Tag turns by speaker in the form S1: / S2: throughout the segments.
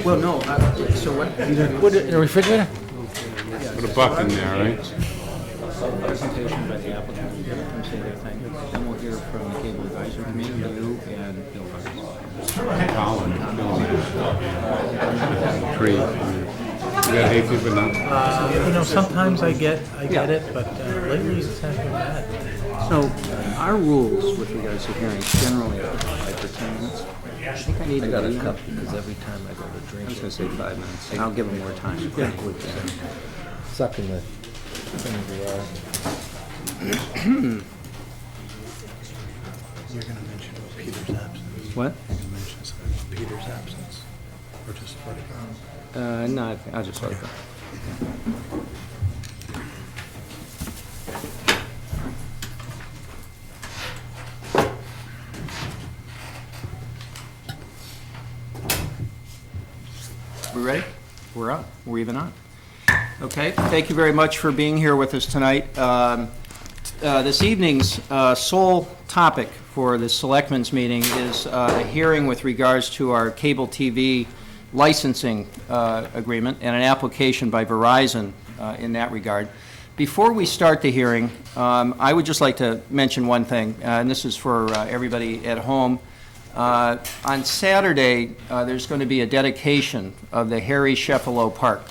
S1: Well, no, so what?
S2: What, in a refrigerator?
S3: Put a buck in there, right?
S1: Presentation by the applicant, come say their thing. Then we'll hear from the Cable Advisory Committee, you and Bill Rogers.
S3: Colin, tree. You got hay fever now?
S2: Sometimes I get it, but lately it's not been bad.
S1: So, our rules with regards to hearings generally are 5 to 10 minutes. I think I need to
S2: got a
S1: be
S2: cup because every time I go to
S1: I
S2: drink,
S1: was going to say 5 minutes. I'll give them more time.
S2: sucking the thing of the You're going to mention Peter's absence.
S1: What?
S2: You're going to mention something about Peter's absence, or just let it go.
S1: No, I'll just let it go. We ready? We're up. We're even on. Okay. Thank you very much for being here with us tonight. This evening's sole topic for the Selectmen's meeting is a hearing with regards to our cable TV licensing agreement and an application by Verizon in that regard. Before we start the hearing, I would just like to mention one thing, and this is for everybody at home. On Saturday, there's going to be a dedication of the Harry Sheffalo Park,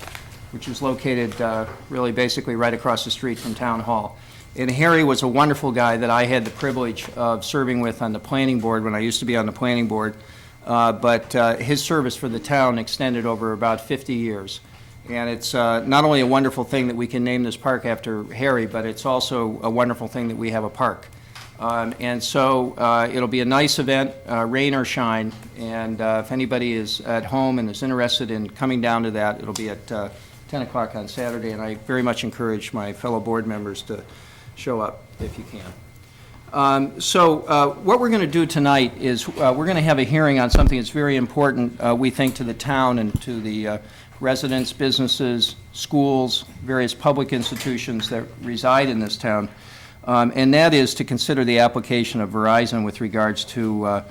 S1: which is located really basically right across the street from Town Hall. And Harry was a wonderful guy that I had the privilege of serving with on the planning board when I used to be on the planning board. But his service for the town extended over about 50 years. And it's not only a wonderful thing that we can name this park after Harry, but it's also a wonderful thing that we have a park. And so it'll be a nice event, rain or shine. And if anybody is at home and is interested in coming down to that, it'll be at 10 o'clock on Saturday. And I very much encourage my fellow board members to show up if you can. So what we're going to do tonight is we're going to have a hearing on something that's very important, we think, to the town and to the residents, businesses, schools, various public institutions that reside in this town. And that is to consider the application of Verizon with regards to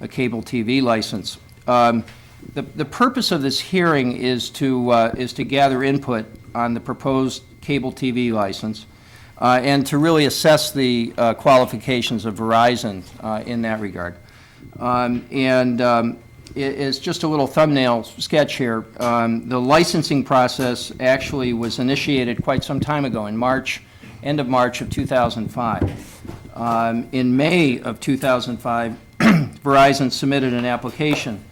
S1: a cable TV license. The purpose of this hearing is to gather input on the proposed cable TV license and to really assess the qualifications of Verizon in that regard. It is just a little thumbnail sketch here. The licensing process actually was initiated quite some time ago in March, end of March of 2005. In May of 2005, Verizon submitted an application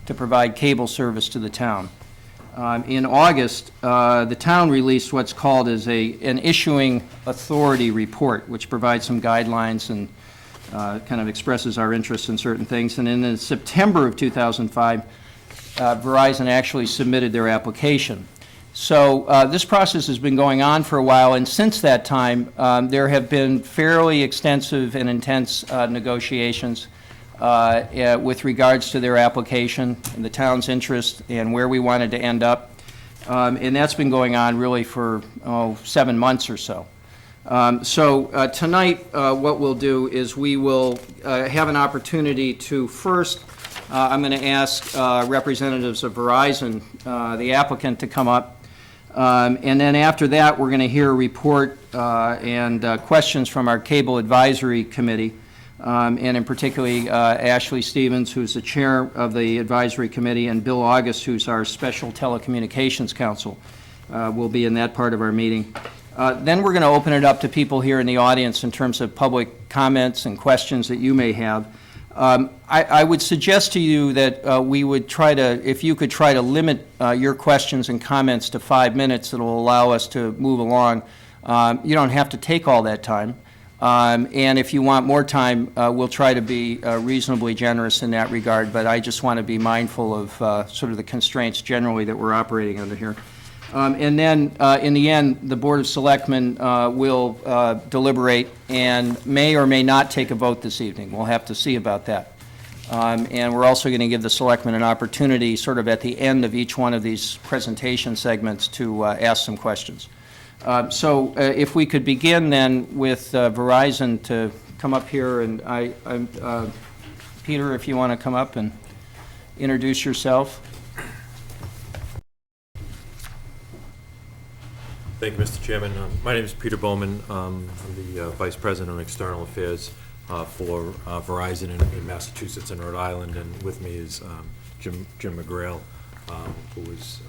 S1: to provide cable service to the town. In August, the town released what's called as an issuing authority report, which provides some guidelines and kind of expresses our interest in certain things. And in September of 2005, Verizon actually submitted their application. So this process has been going on for a while, and since that time, there have been fairly extensive and intense negotiations with regards to their application and the town's interest and where we wanted to end up. And that's been going on really for 7 months or so. Tonight, what we'll do is we will have an opportunity to first, I'm going to ask representatives of Verizon, the applicant, to come up. And then after that, we're going to hear a report and questions from our Cable Advisory Committee, and in particularly Ashley Stevens, who's the chair of the Advisory Committee, and Bill August, who's our Special Telecommunications Counsel, will be in that part of our meeting. Then we're going to open it up to people here in the audience in terms of public comments and questions that you may have. I would suggest to you that we would try to, if you could try to limit your questions and comments to 5 minutes, it'll allow us to move along. You don't have to take all that time. And if you want more time, we'll try to be reasonably generous in that regard, but I just want to be mindful of sort of the constraints generally that we're operating under here. And then, in the end, the Board of Selectmen will deliberate and may or may not take a vote this evening. We'll have to see about that. And we're also going to give the Selectmen an opportunity sort of at the end of each one of these presentation segments to ask some questions. If we could begin then with Verizon to come up here, and Peter, if you want to come up and introduce yourself.
S4: Thank you, Mr. Chairman. My name is Peter Bowman. I'm the Vice President of External Affairs for Verizon in Massachusetts and Rhode Island, and with me is Jim McGrail, who is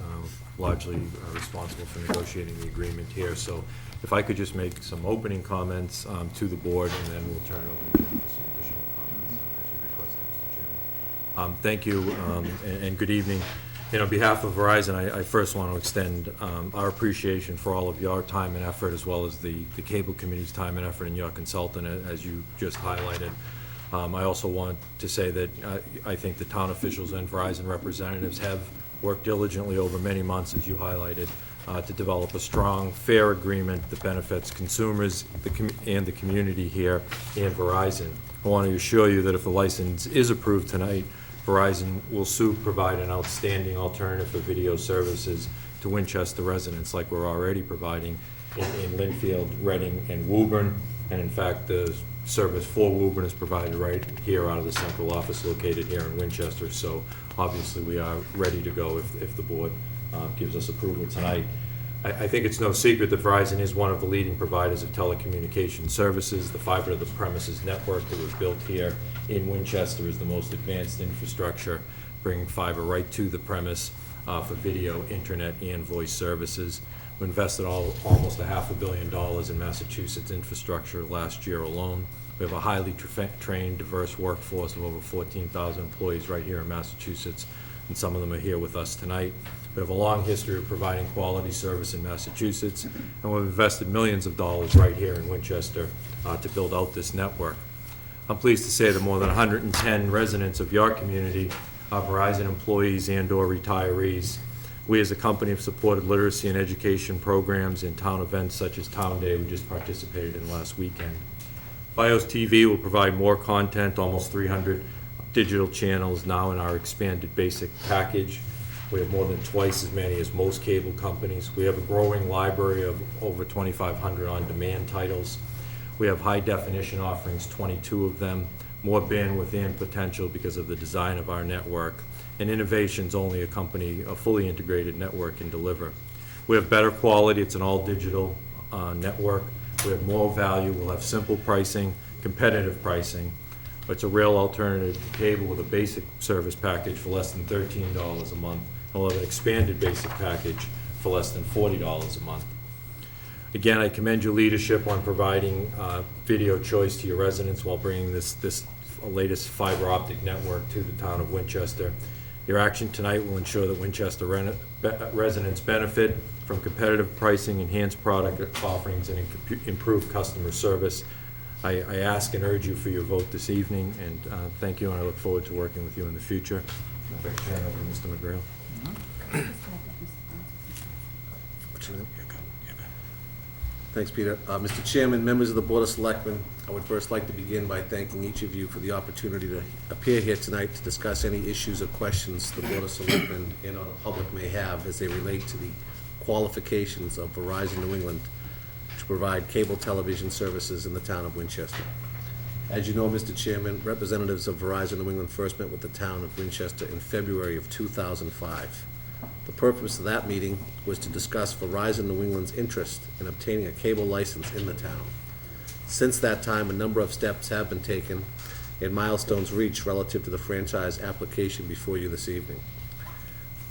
S4: largely responsible for negotiating the agreement here. So if I could just make some opening comments to the board, and then we'll turn it over to Jim for some additional comments as you requested, Mr. Chairman. Thank you, and good evening. And on behalf of Verizon, I first want to extend our appreciation for all of your time and effort, as well as the Cable Committee's time and effort, and your consultant, as you just highlighted. I also want to say that I think the town officials and Verizon representatives have worked diligently over many months, as you highlighted, to develop a strong, fair agreement that benefits consumers and the community here and Verizon. I want to assure you that if the license is approved tonight, Verizon will soon provide an outstanding alternative for video services to Winchester residents, like we're already providing in Linfield, Reading, and Woburn. And in fact, the service for Woburn is provided right here out of the central office located here in Winchester. So obviously we are ready to go if the board gives us approval tonight. I think it's no secret that Verizon is one of the leading providers of telecommunications services. The fiber to the premises network that was built here in Winchester is the most advanced infrastructure, bringing fiber right to the premise for video, internet, and voice services. We invested almost $500 million in Massachusetts infrastructure last year alone. We have a highly trained, diverse workforce of over 14,000 employees right here in Massachusetts, and some of them are here with us tonight. We have a long history of providing quality service in Massachusetts, and we've invested millions of dollars right here in Winchester to build out this network. I'm pleased to say that more than 110 residents of your community are Verizon employees and/or retirees. We as a company have supported literacy and education programs in town events such as Town Day we just participated in last weekend. BIOS TV will provide more content, almost 300 digital channels now in our expanded basic package. We have more than twice as many as most cable companies. We have a growing library of over 2,500 on-demand titles. We have high-definition offerings, 22 of them, more bandwidth and potential because of the design of our network, and innovations only a fully integrated network can deliver. We have better quality. It's an all-digital network. We have more value. We'll have simple pricing, competitive pricing. It's a real alternative to cable with a basic service package for less than $13 a month. We'll have an expanded basic package for less than $40 a month. Again, I commend your leadership on providing video choice to your residents while bringing this latest fiber optic network to the town of Winchester. Your action tonight will ensure that Winchester residents benefit from competitive pricing, enhanced product offerings, and improved customer service. I ask and urge you for your vote this evening, and thank you, and I look forward to working with you in the future. If I can turn it over to Mr. McGrail.
S5: Thanks, Peter. Mr. Chairman, members of the Board of Selectmen, I would first like to begin by thanking each of you for the opportunity to appear here tonight to discuss any issues or questions the Board of Selectmen and or the public may have as they relate to the qualifications of Verizon New England to provide cable television services in the town of Winchester. As you know, Mr. Chairman, representatives of Verizon New England first met with the town of Winchester in February of 2005. The purpose of that meeting was to discuss Verizon New England's interest in obtaining a cable license in the town. Since that time, a number of steps have been taken and milestones reached relative to the franchise application before you this evening.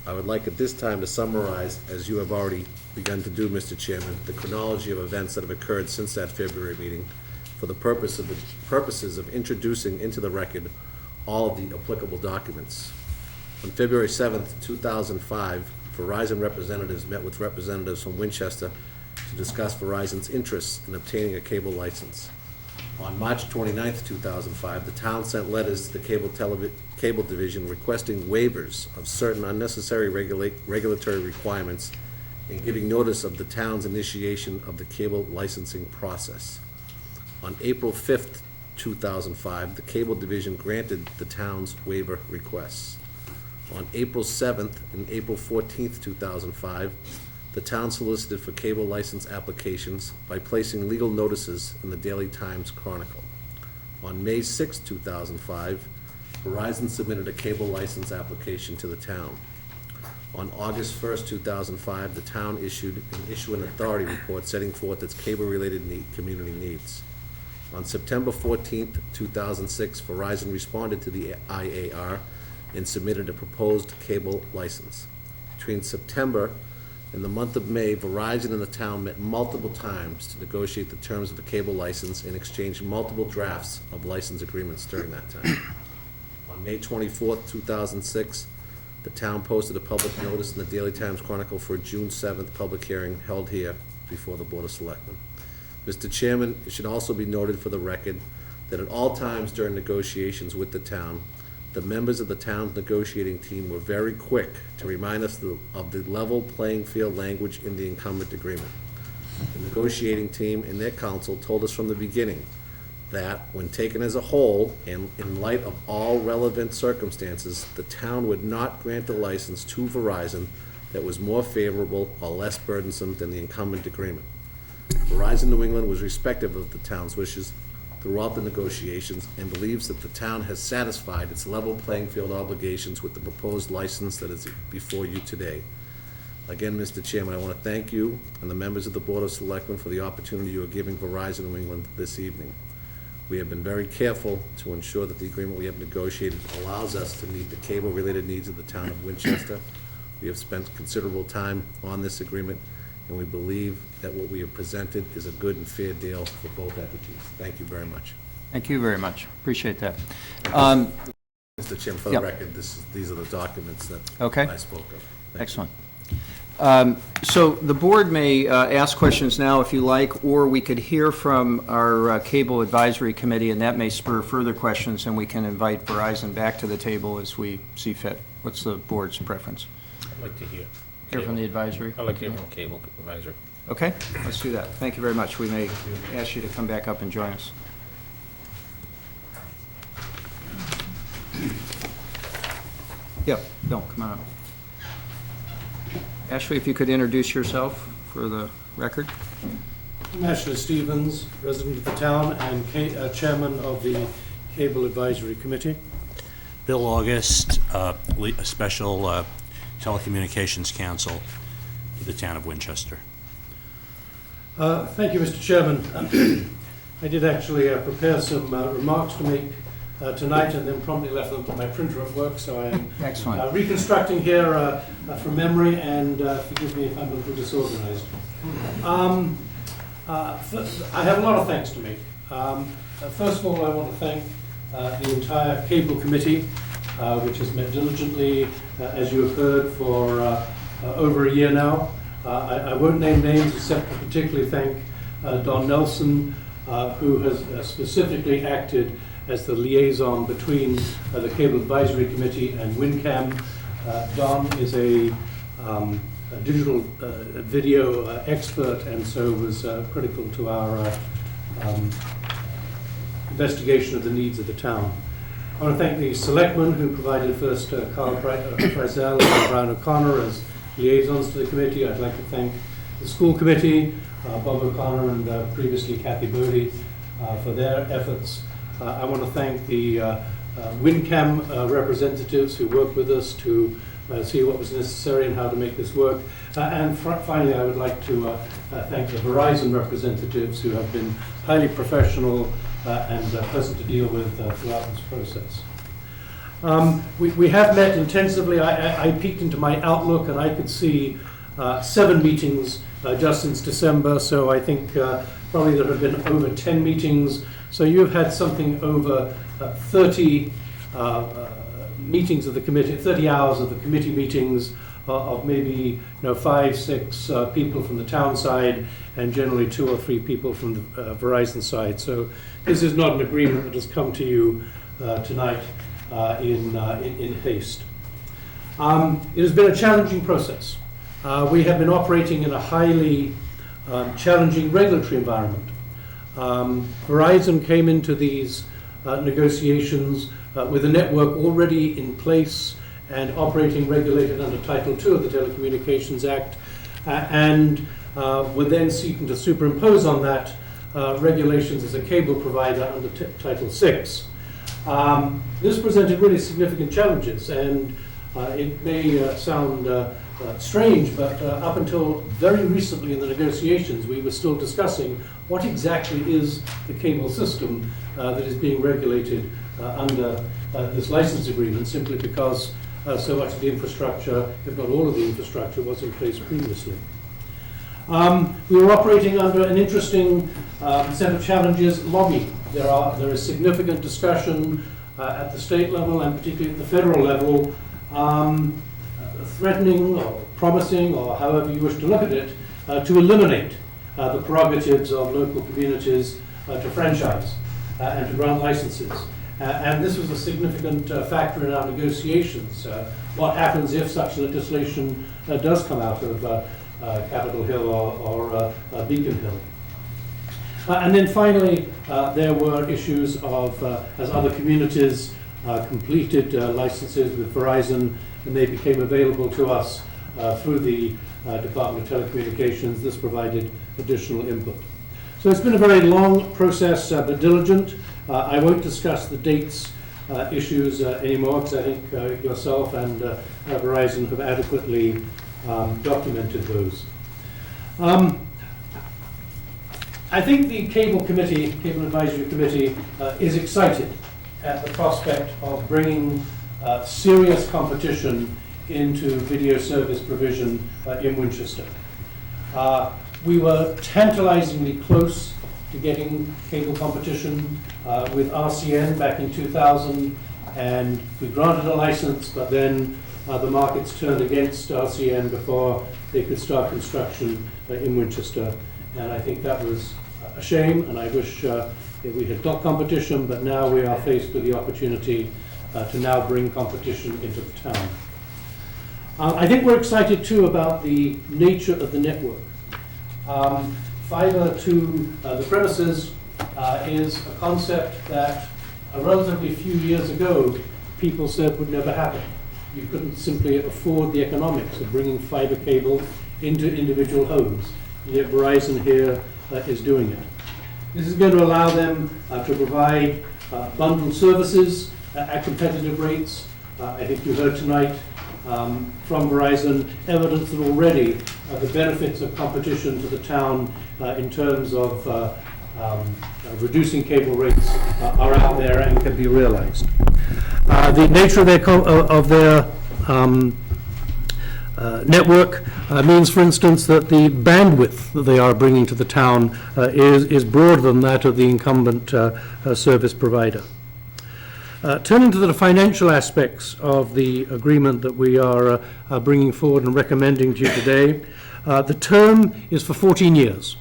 S5: I would like at this time to summarize, as you have already begun to do, Mr. Chairman, the chronology of events that have occurred since that February meeting for the purposes of introducing into the record all of the applicable documents. On February 7th, 2005, Verizon representatives met with representatives from Winchester to discuss Verizon's interests in obtaining a cable license. On March 29th, 2005, the town sent letters to the cable division requesting waivers of certain unnecessary regulatory requirements and giving notice of the town's initiation of the cable licensing process. On April 5th, 2005, the cable division granted the town's waiver requests. On April 7th and April 14th, 2005, the town solicited for cable license applications by placing legal notices in the Daily Times Chronicle. On May 6, 2005, Verizon submitted a cable license application to the town. On August 1st, 2005, the town issued an issue authority report setting forth its cable-related community needs. On September 14th, 2006, Verizon responded to the IAR and submitted a proposed cable license. Between September and the month of May, Verizon and the town met multiple times to negotiate the terms of a cable license and exchanged multiple drafts of license agreements during that time. On May 24th, 2006, the town posted a public notice in the Daily Times Chronicle for a June 7th public hearing held here before the Board of Selectmen. Mr. Chairman, it should also be noted for the record that at all times during negotiations with the town, the members of the town's negotiating team were very quick to remind us of the level playing field language in the incumbent agreement. The negotiating team and their counsel told us from the beginning that, when taken as a whole, and in light of all relevant circumstances, the town would not grant a license to Verizon that was more favorable or less burdensome than the incumbent agreement. Verizon New England was respectful of the town's wishes throughout the negotiations and believes that the town has satisfied its level playing field obligations with the proposed license that is before you today. Again, Mr. Chairman, I want to thank you and the members of the Board of Selectmen for the opportunity you are giving Verizon New England this evening. We have been very careful to ensure that the agreement we have negotiated allows us to meet the cable-related needs of the town of Winchester. We have spent considerable time on this agreement, and we believe that what we have presented is a good and fair deal for both entities. Thank you very much.
S1: Thank you very much. Appreciate that.
S5: Mr. Chairman, for the
S1: Yep.
S5: record, these are the documents that
S1: Okay.
S5: I spoke of. Thank
S1: Excellent. So the board may ask questions now if you like, or we could hear from our Cable Advisory Committee, and that may spur further questions, and we can invite Verizon back to the table as we see fit. What's the board's preference?
S6: I'd like to hear.
S1: Hear from the advisory?
S6: I'd like to hear from Cable Advisor.
S1: Okay, let's do that. Thank you very much. We may ask you to come back up and join us. Yep, no, come on up. Ashley, if you could introduce yourself for the record.
S7: I'm Ashley Stevens, resident of the town and chairman of the Cable Advisory Committee.
S8: Bill August, a special telecommunications counsel for the town of Winchester.
S7: Thank you, Mr. Chairman. I did actually prepare some remarks to make tonight and then promptly left them to my printer at work, so I am
S1: Excellent.
S7: reconstructing here from memory, and forgive me if I'm a little disorganized. I have a lot of thanks to make. First of all, I want to thank the entire Cable Committee, which has met diligently, as you have heard, for over a year now. I won't name names except to particularly thank Don Nelson, who has specifically acted as the liaison between the Cable Advisory Committee and WinCam. Don is a digital video expert, and so was critical to our investigation of the needs of the town. I want to thank the selectmen who provided first Carl Frizzell and Brian O'Connor as liaisons to the committee. I'd like to thank the school committee, Bob O'Connor and previously Kathy Bodie, for their efforts. I want to thank the WinCam representatives who worked with us to see what was necessary and how to make this work. And finally, I would like to thank the Verizon representatives who have been highly professional and pleasant to deal with throughout this process. We have met intensively. I peeked into my Outlook and I could see 7 meetings just since December, so I think probably there have been over 10 meetings. So you've had something over 30 meetings of the committee, 30 hours of the committee meetings of maybe 5, 6 people from the town side and generally 2 or 3 people from the Verizon side. So this is not an agreement that has come to you tonight in haste. It has been a challenging process. We have been operating in a highly challenging regulatory environment. Verizon came into these negotiations with a network already in place and operating regulated under Title II of the Telecommunications Act, and were then seeking to superimpose on that regulations as a cable provider under Title VI. This presented really significant challenges, and It may sound strange, but up until very recently in the negotiations, we were still discussing what exactly is the cable system that is being regulated under this license agreement, simply because so much of the infrastructure, if not all of the infrastructure, was in place previously. We were operating under an interesting set of challenges. Lobbying. There is significant discussion at the state level and particularly at the federal level, threatening or promising, or however you wish to look at it, to eliminate the prerogatives of local communities to franchise and to grant licenses. And this was a significant factor in our negotiations. What happens if such legislation does come out of Capitol Hill or Beacon Hill? And then finally, there were issues of, as other communities completed licenses with Verizon and they became available to us through the Department of Telecommunications, this provided additional input. So it's been a very long process, but diligent. I won't discuss the dates issues anymore, because I think yourself and Verizon have adequately documented those. I think the Cable Advisory Committee is excited at the prospect of bringing serious competition into video service provision in Winchester. We were tantalizingly close to getting cable competition with RCN back in 2000, and we granted a license, but then the markets turned against RCN before they could start construction in Winchester. And I think that was a shame, and I wish that we had got competition, but now we are faced with the opportunity to now bring competition into the town. I think we're excited too about the nature of the network. Fiber to the premises is a concept that a relatively few years ago people said would never happen. You couldn't simply afford the economics of bringing fiber cable into individual homes. And yet Verizon here is doing it. This is going to allow them to provide bundled services at competitive rates. I think you heard tonight from Verizon evidence that already the benefits of competition to the town in terms of reducing cable rates are out there and can be realized. The nature of their network means, for instance, that the bandwidth that they are bringing to the town is broader than that of the incumbent service provider. Turning to the financial aspects of the agreement that we are bringing forward and recommending to you today, the term is for 14 years.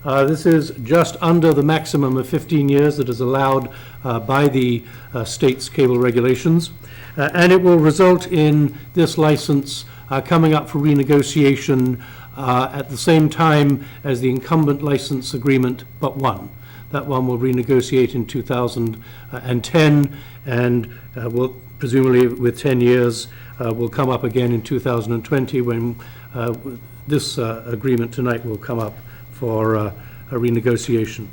S7: This is just under the maximum of 15 years that is allowed by the state's cable regulations, and it will result in this license coming up for renegotiation at the same time as the incumbent license agreement but one. That one will renegotiate in 2010 and will presumably with 10 years will come up again in 2020 when this agreement tonight will come up for a renegotiation.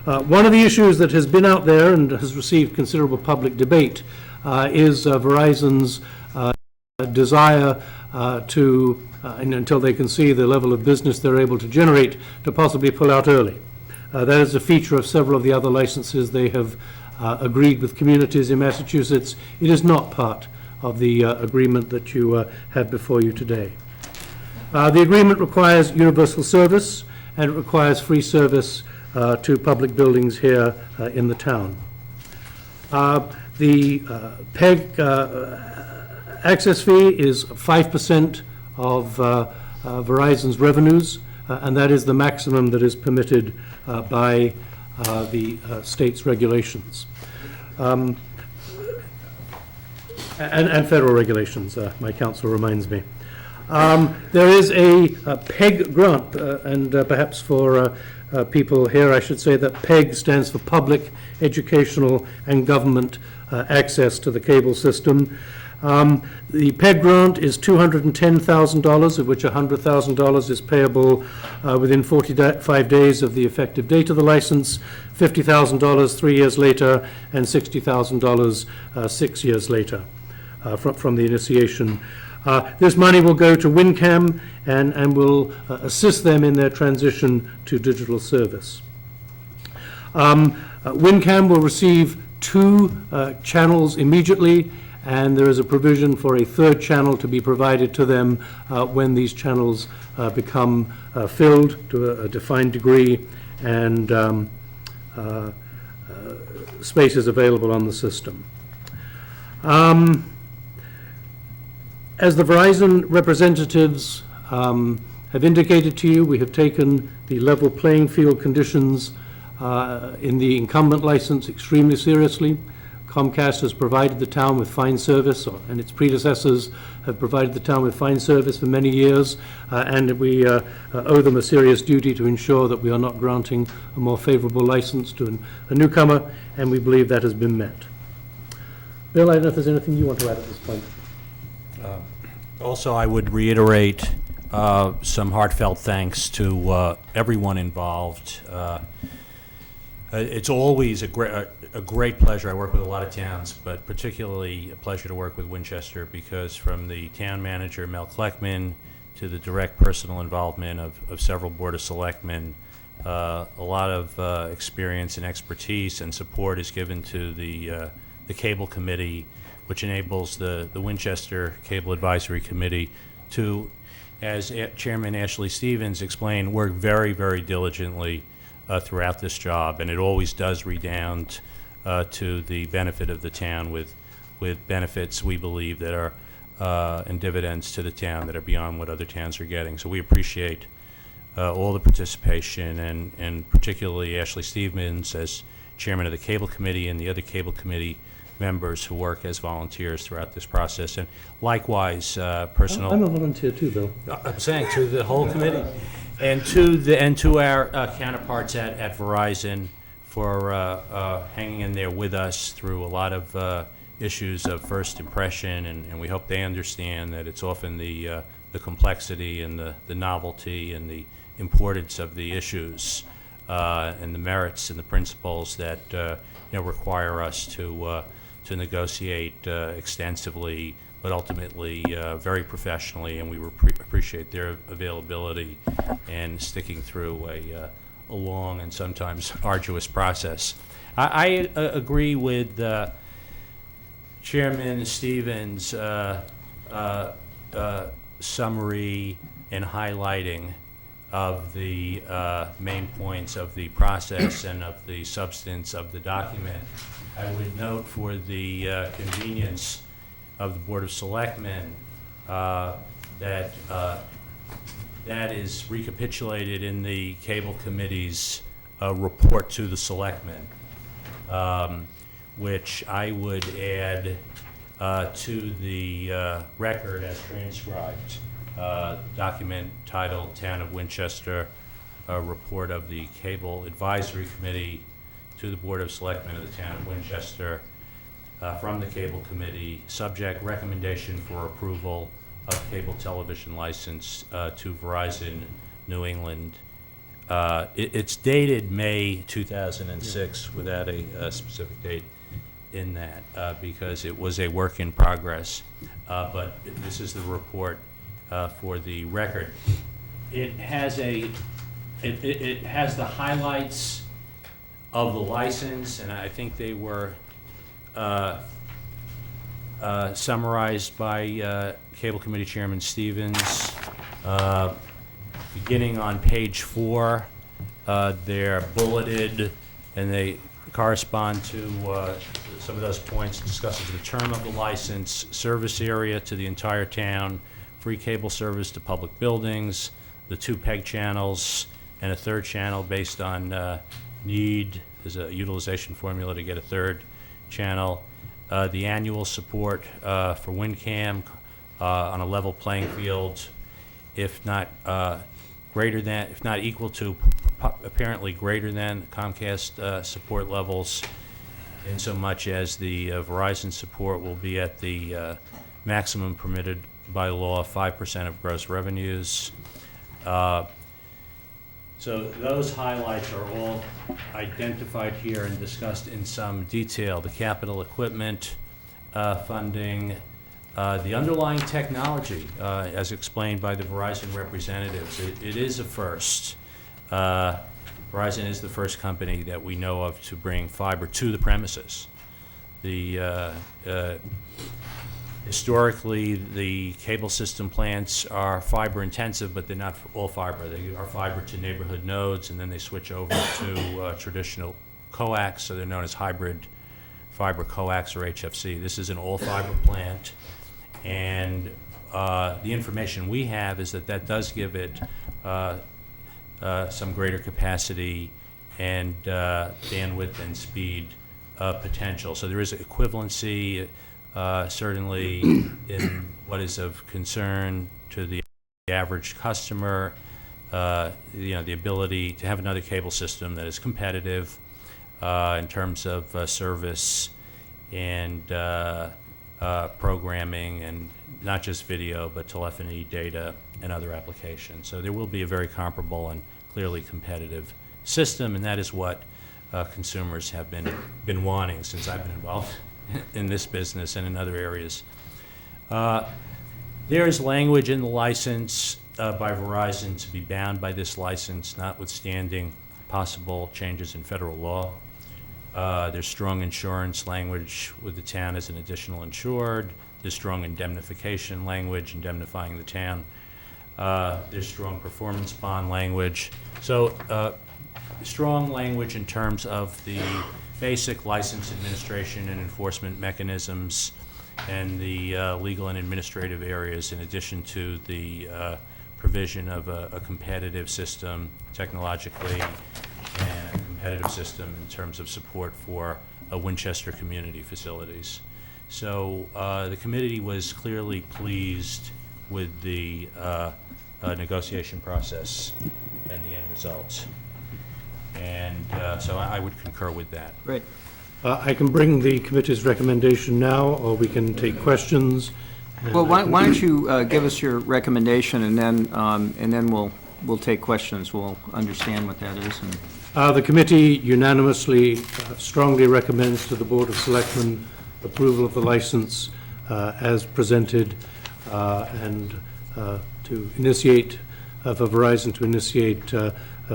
S7: One of the issues that has been out there and has received considerable public debate is Verizon's desire to, and until they can see the level of business they're able to generate, to possibly pull out early. That is a feature of several of the other licenses they have agreed with communities in Massachusetts. It is not part of the agreement that you have before you today. The agreement requires universal service, and it requires free service to public buildings here in the town. The PEG access fee is 5% of Verizon's revenues, and that is the maximum that is permitted by the state's regulations. And federal regulations, my counsel reminds me. There is a PEG grant, and perhaps for people here I should say that PEG stands for Public, Educational, and Government Access to the Cable System. The PEG grant is $210,000, of which $100,000 is payable within 45 days of the effective date of the license, $50,000 3 years later, and $60,000 6 years later. from the initiation. This money will go to WinCam and will assist them in their transition to digital service. WinCam will receive 2 channels immediately, and there is a provision for a 3rd channel to be provided to them when these channels become filled to a defined degree and space is available on the system. As the Verizon representatives have indicated to you, we have taken the level playing field conditions in the incumbent license extremely seriously. Comcast has provided the town with fine service, and its predecessors have provided the town with fine service for many years, and we owe them a serious duty to ensure that we are not granting a more favorable license to a newcomer, and we believe that has been met. Bill, I don't know if there's anything you want to add at this point.
S8: Also, I would reiterate some heartfelt thanks to everyone involved. It's always a great pleasure. I work with a lot of towns, but particularly a pleasure to work with Winchester because from the town manager, Mel Kleckman, to the direct personal involvement of several Board of Selectmen, a lot of experience and expertise and support is given to the Cable Committee, which enables the Winchester Cable Advisory Committee to, as Chairman Ashley Stevens explained, work very, very diligently throughout this job, and it always does redound to the benefit of the town with benefits we believe that are and dividends to the town that are beyond what other towns are getting. So we appreciate all the participation and particularly Ashley Stevens as Chairman of the Cable Committee and the other Cable Committee members who work as volunteers throughout this process. And likewise, personal...
S7: I'm a volunteer too, Bill.
S8: I'm saying to the whole committee. And to our counterparts at Verizon for hanging in there with us through a lot of issues of first impression, and we hope they understand that it's often the complexity and the novelty and the importance of the issues and the merits and the principles that require us to negotiate extensively, but ultimately very professionally, and we appreciate their availability and sticking through a long and sometimes arduous process. I agree with Chairman Stevens' summary and highlighting of the main points of the process and of the substance of the document. I would note for the convenience of the Board of Selectmen that that is recapitulated in the Cable Committee's report to the Selectmen, which I would add to the record as transcribed. Document titled Town of Winchester, Report of the Cable Advisory Committee to the Board of Selectmen of the Town of Winchester, from the Cable Committee, subject recommendation for approval of cable television license to Verizon New England. It's dated May 2006 without a specific date in that because it was a work in progress, but this is the report for the record. It has it has the highlights of the license, and I think they were summarized by Cable Committee Chairman Stevens. Beginning on page 4, they're bulleted, and they correspond to some of those points. It discusses the term of the license, service area to the entire town, free cable service to public buildings, the 2 PEG channels, and a 3rd channel based on need. There's a utilization formula to get a 3rd channel. The annual support for WinCam on a level playing field, if not greater than, if not equal to, apparently greater than Comcast support levels, in so much as the Verizon support will be at the maximum permitted by law, 5% of gross revenues. So those highlights are all identified here and discussed in some detail. The capital equipment funding, The underlying technology, as explained by the Verizon representatives, it is a first. Verizon is the first company that we know of to bring fiber to the premises. Historically, the cable system plants are fiber intensive, but they're not all fiber. They are fiber to neighborhood nodes, and then they switch over to traditional coax, so they're known as hybrid fiber coax or HFC. This is an all fiber plant, and the information we have is that that does give it some greater capacity and bandwidth and speed potential. So there is equivalency, certainly in what is of concern to the average customer. The ability to have another cable system that is competitive in terms of service and programming, and not just video, but telephony, data, and other applications. So there will be a very comparable and clearly competitive system, and that is what consumers have been wanting since I've been involved in this business and in other areas. There is language in the license by Verizon to be bound by this license, notwithstanding possible changes in federal law. There's strong insurance language with the town as an additional insured. There's strong indemnification language indemnifying the town. There's strong performance bond language. So strong language in terms of the basic license administration and enforcement mechanisms and the legal and administrative areas, in addition to the provision of a competitive system technologically and a competitive system in terms of support for Winchester community facilities. So the committee was clearly pleased with the negotiation process and the end results. And so I would concur with that.
S1: Great.
S7: I can bring the committee's recommendation now, or we can take questions.
S1: Well, why don't you give us your recommendation, and then we'll take questions. We'll understand what that is.
S7: The committee unanimously strongly recommends to the Board of Selectmen approval of the license as presented, and to initiate, for Verizon to initiate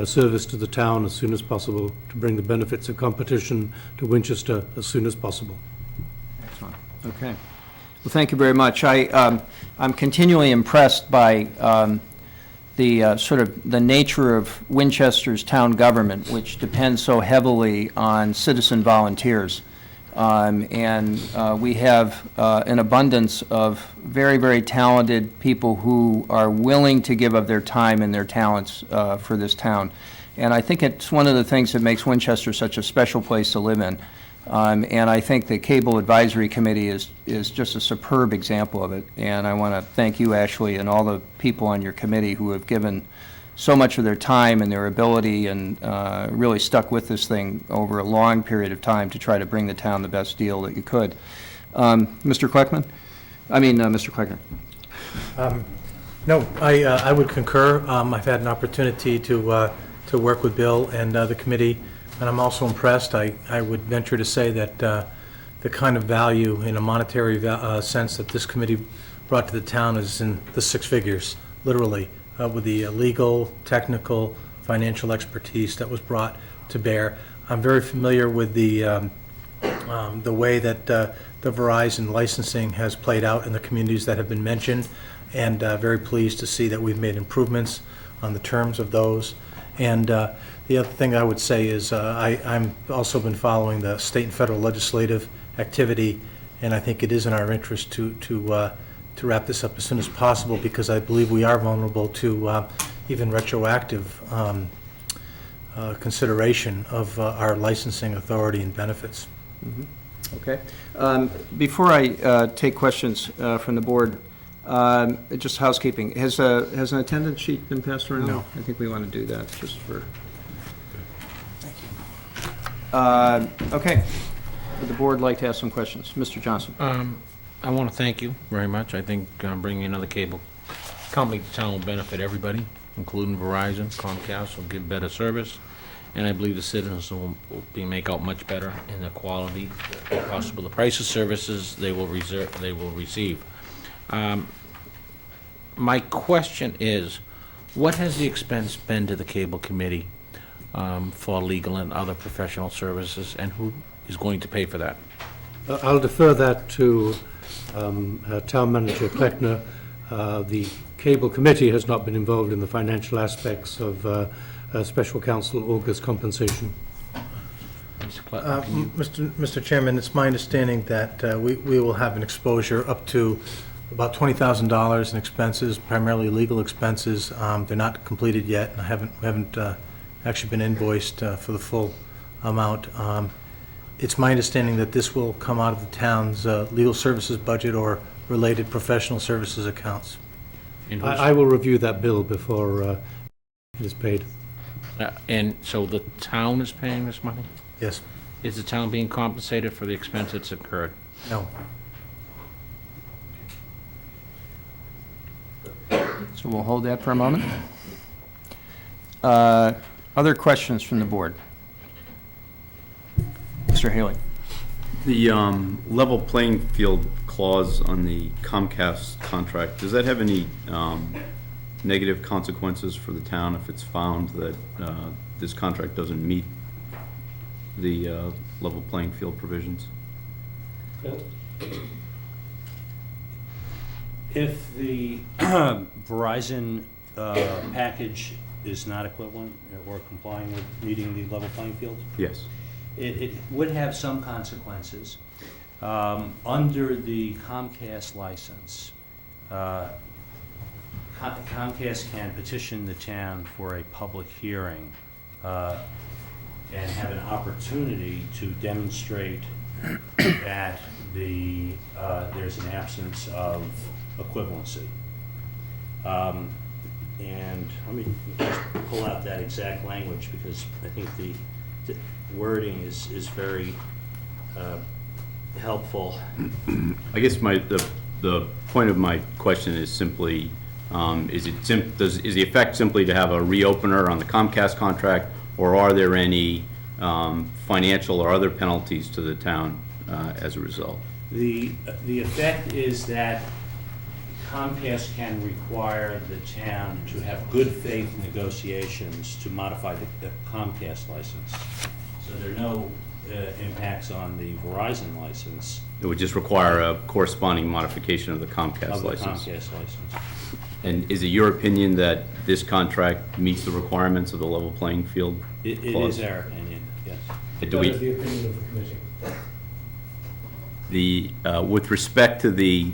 S7: service to the town as soon as possible, to bring the benefits of competition to Winchester as soon as possible.
S1: Excellent. Okay. Well, thank you very much. I'm continually impressed by the sort of the nature of Winchester's town government, which depends so heavily on citizen volunteers. And we have an abundance of very, very talented people who are willing to give of their time and their talents for this town. And I think it's one of the things that makes Winchester such a special place to live in. And I think the Cable Advisory Committee is just a superb example of it. And I want to thank you, Ashley, and all the people on your committee who have given so much of their time and their ability and really stuck with this thing over a long period of time to try to bring the town the best deal that you could. Mr. Kleckner?
S2: No, I would concur. I've had an opportunity to work with Bill and the committee, and I'm also impressed. I would venture to say that the kind of value in a monetary sense that this committee brought to the town is in the six figures, literally, with the legal, technical, financial expertise that was brought to bear. I'm very familiar with the way that the Verizon licensing has played out in the communities that have been mentioned, and very pleased to see that we've made improvements on the terms of those. And the other thing I would say is I'm also been following the state and federal legislative activity, and I think it is in our interest to wrap this up as soon as possible, because I believe we are vulnerable to even retroactive consideration of our licensing authority and benefits.
S1: Mm-hmm. Okay. Before I take questions from the board, just housekeeping. Has an attendance sheet been passed around?
S2: No.
S1: I think we want to do that just for... Thank you. Okay. Would the board like to ask some questions? Mr. Johnson.
S6: I want to thank you very much. I think bringing another cable company to town will benefit everybody, including Verizon. Comcast will give better service, and I believe the citizens will make out much better in the quality possible. The price of services they will receive. My question is, what has the expense been to the Cable Committee for legal and other professional services, and who is going to pay for that?
S7: I'll defer that to Town Manager Kleckner. The Cable Committee has not been involved in the financial aspects of Special Counsel August compensation.
S6: Mr. Kleckner, can you-
S2: Mr. Chairman, it's my understanding that we will have an exposure up to about $20,000 in expenses, primarily legal expenses. They're not completed yet, and I haven't actually been invoiced for the full amount. It's my understanding that this will come out of the town's legal services budget or related professional services accounts.
S6: and
S7: I will review that bill before it is paid.
S6: and so the town is paying this money?
S2: Yes.
S6: Is the town being compensated for the expense it's incurred?
S2: No.
S1: So we'll hold that for a moment. Other questions from the board? Mr. Haley?
S9: The level playing field clause on the Comcast contract, does that have any negative consequences for the town if it's found that this contract doesn't meet the level playing field provisions?
S8: If the Verizon package is not equivalent or complying with meeting the level playing field,
S9: Yes.
S8: it would have some consequences. Under the Comcast license, Comcast can petition the town for a public hearing and have an opportunity to demonstrate that there's an absence of equivalency. And let me just pull out that exact language, because I think the wording is very helpful.
S9: I guess the point of my question is simply, is the effect simply to have a reopener on the Comcast contract, or are there any financial or other penalties to the town as a result?
S8: The effect is that Comcast can require the town to have good faith negotiations to modify the Comcast license. So there are no impacts on the Verizon license.
S9: It would just require a corresponding modification of the Comcast
S8: Of the
S9: license.
S8: Comcast license.
S9: And is it your opinion that this contract meets the requirements of the level playing field
S8: It
S9: clause?
S8: is our opinion, yes.
S9: Do we,
S7: the opinion of the committee.
S9: with respect to the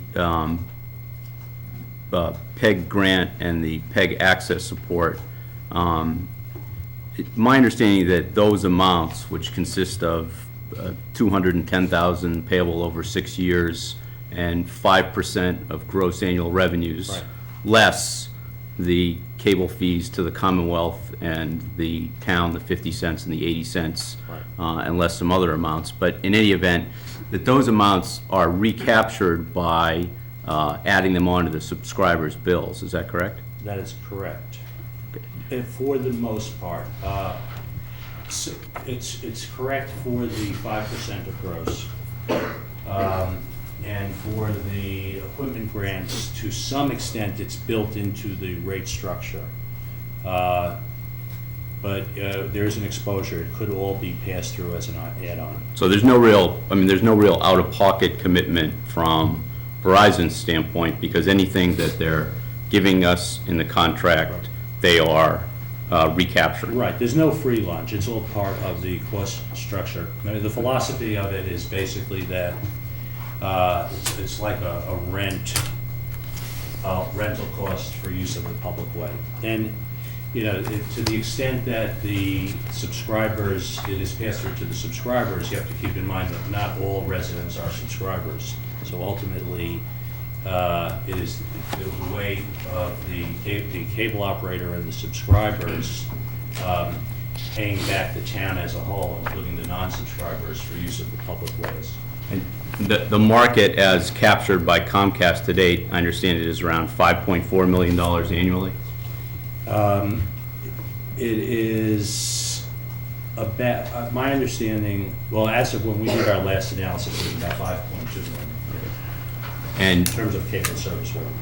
S9: PEG grant and the PEG access support, my understanding that those amounts, which consist of $210,000 payable over 6 years and 5% of gross annual revenues,
S8: Right.
S9: less the cable fees to the Commonwealth and the town, the 50 cents and the 80 cents,
S8: Right.
S9: and less some other amounts. But in any event, that those amounts are recaptured by adding them onto the subscribers' bills. Is that correct?
S8: That is correct. And for the most part, it's correct for the 5% of gross. And for the equipment grants, to some extent, it's built into the rate structure. But there is an exposure. It could all be passed through as an add-on.
S9: So there's no real, there's no real out-of-pocket commitment from Verizon's standpoint, because anything that they're giving us in the contract, they are recapturing.
S8: Right, there's no free lunch, it's all part of the cost structure. I mean, the philosophy of it is basically that it's like a rental cost for use of the public way. And, you know, to the extent that the subscribers, it is passed through to the subscribers, you have to keep in mind that not all residents are subscribers. So ultimately, it is the way of the cable operator and the subscribers paying back the town as a whole, including the non-subscribers, for use of the public ways.
S9: And the market as captured by Comcast to date, I understand it is around $5.4 million annually?
S8: It is about, my understanding, well, as of when we did our last analysis, it was about 5.2 million. in
S9: And
S8: terms of cable service revenue.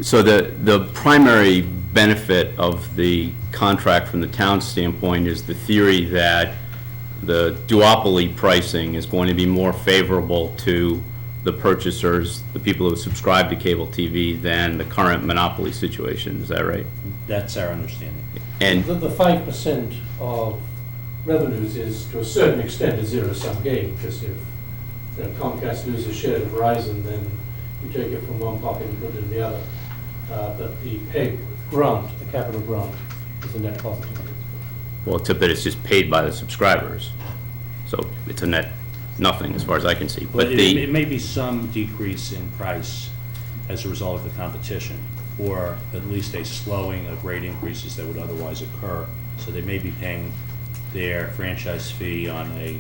S9: so the primary benefit of the contract from the town standpoint is the theory that the duopoly pricing is going to be more favorable to the purchasers, the people who subscribe to cable TV, than the current monopoly situation. Is that right?
S8: That's our understanding.
S9: And
S7: The 5% of revenues is, to a certain extent, a zero-sum game, because if Comcast loses share to Verizon, then you take it from one pocket and put it in the other. But the pay grant, the capital grant, is a net positive.
S9: well, except that it's just paid by the subscribers. So it's a net nothing as far as I can see.
S8: But
S9: But
S8: it
S9: the,
S8: may be some decrease in price as a result of the competition, or at least a slowing of rate increases that would otherwise occur. So they may be paying their franchise fee on a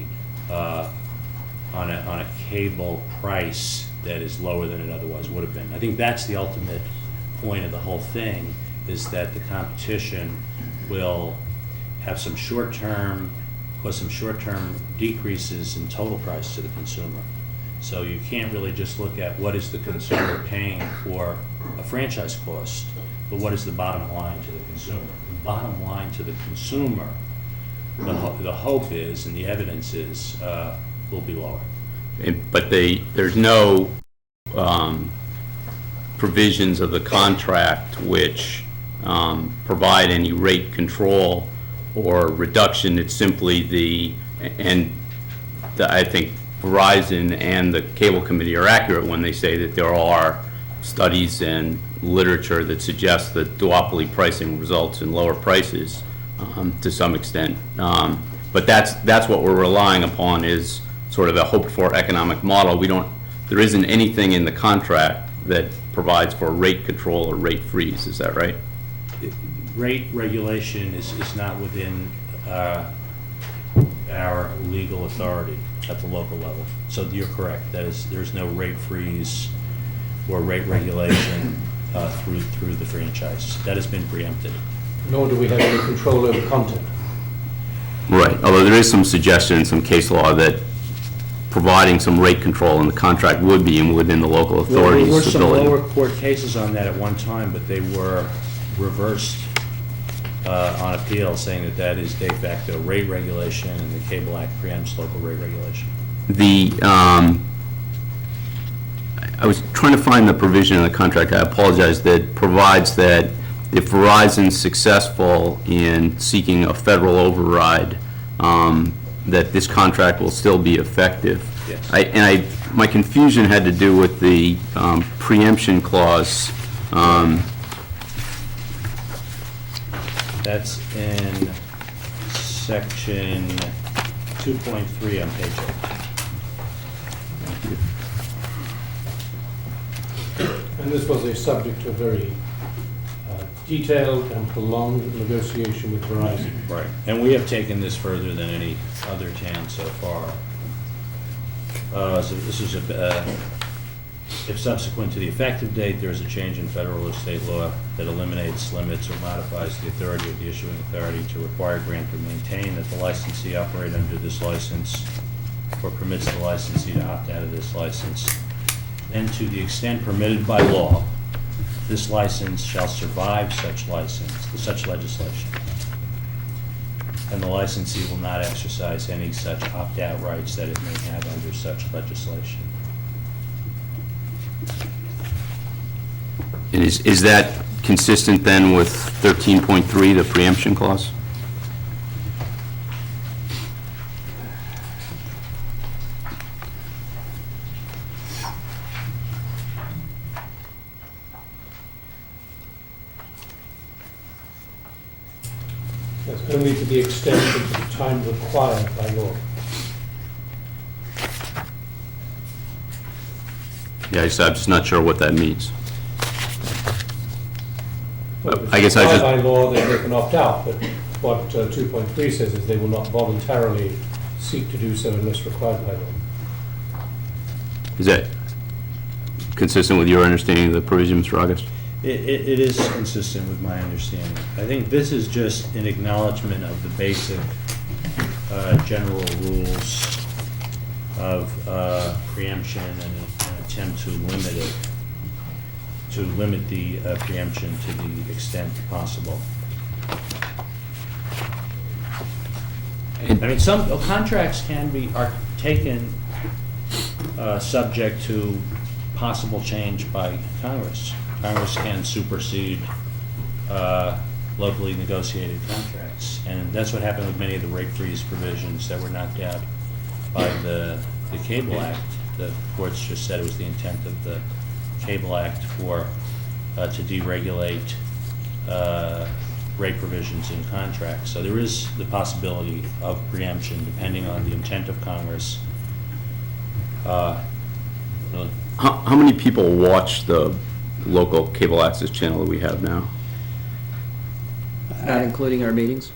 S8: cable price that is lower than it otherwise would have been. I think that's the ultimate point of the whole thing, is that the competition will have some short-term decreases in total price to the consumer. So you can't really just look at what is the consumer paying for a franchise cost, but what is the bottom line to the consumer. The bottom line to the consumer, the hope is, and the evidence is, will be lower.
S9: but there's no provisions of the contract which provide any rate control or reduction. It's simply I think Verizon and the Cable Committee are accurate when they say that there are studies and literature that suggest that duopoly pricing results in lower prices to some extent. But that's what we're relying upon, is sort of a hoped-for economic model. There isn't anything in the contract that provides for rate control or rate freeze. Is that right?
S8: Rate regulation is not within our legal authority at the local level. So you're correct. There's no rate freeze or rate regulation through the franchise. That has been preempted.
S7: Nor do we have any control over content.
S9: Right, although there is some suggestion in some case law that providing some rate control in the contract would be within the local authority's
S8: There were some
S9: ability.
S8: lower court cases on that at one time, but they were reversed on appeal, saying that is de facto rate regulation, and the Cable Act preempts local rate regulation.
S9: I was trying to find the provision in the contract, I apologize, that provides that if Verizon's successful in seeking a federal override, that this contract will still be effective.
S8: Yes.
S9: My confusion had to do with the preemption clause.
S8: That's in section 2.3 on page 8.
S7: And this was a subject to a very detailed and prolonged negotiation with Verizon.
S8: Right. And we have taken this further than any other town so far. So this is if subsequent to the effective date, there is a change in federal or state law that eliminates, limits, or modifies the authority of the issuing authority to require, grant, or maintain that the licensee operate under this license, or permits the licensee to opt out of this license, and to the extent permitted by law, this license shall survive such legislation, and the licensee will not exercise any such opt-out rights that it may have under such legislation.
S9: And is that consistent then with 13.3, the preemption clause?
S7: That's only to the extent and to the time required by law.
S9: Yeah, I'm just not sure what that means.
S7: Well, if it's
S9: I guess I
S7: required
S9: just-
S7: by law, then they can opt out, but what 2.3 says is they will not voluntarily seek to do so unless required by law.
S9: Is that consistent with your understanding of the provision, Mr. August?
S8: It is consistent with my understanding. I think this is just an acknowledgement of the basic general rules of preemption and attempt to limit it, to limit the preemption to the extent possible. I mean, some contracts are taken subject to possible change by Congress. Congress can supersede locally negotiated contracts, and that's what happened with many of the rate freeze provisions that were knocked out by the Cable Act. The courts just said it was the intent of the Cable Act to deregulate rate provisions in contracts. So there is the possibility of preemption depending on the intent of Congress.
S9: How many people watch the local cable access channel that we have now?
S1: Not including our meetings?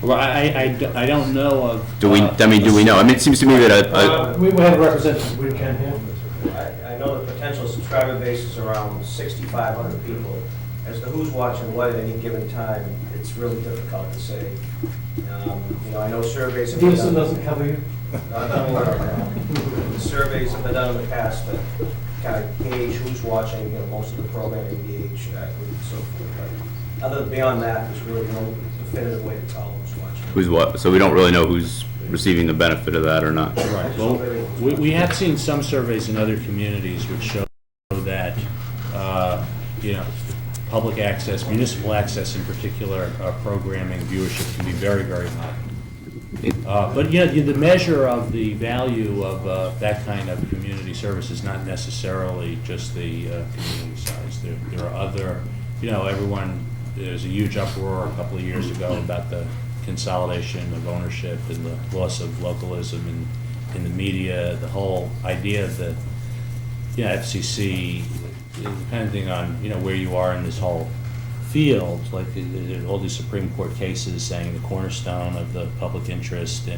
S8: Well, I don't know of.
S9: Do we know? I mean, it seems to me that
S7: We have a representative, we can hear.
S10: I know the potential subscriber base is around 6,500 people. As to who's watching what at any given time, it's really difficult to say. I know surveys have been
S7: Nielsen
S10: done.
S7: doesn't cover you?
S10: I'm aware of that. Surveys have been done in the past to kind of gauge who's watching, most of the programming, gauge, and so forth. But other beyond that, there's really no definitive way to tell who's watching.
S9: who's what, so we don't really know who's receiving the benefit of that or not.
S8: Right. Well, we have seen some surveys in other communities which show that, public access, municipal access in particular, programming viewership can be very, very high. But the measure of the value of that kind of community service is not necessarily just the community size. There are other, there's a huge uproar a couple of years ago about the consolidation of ownership and the loss of localism in the media, the whole idea that, FCC, depending on, where you are in this whole field, like all these Supreme Court cases saying the cornerstone of the public interest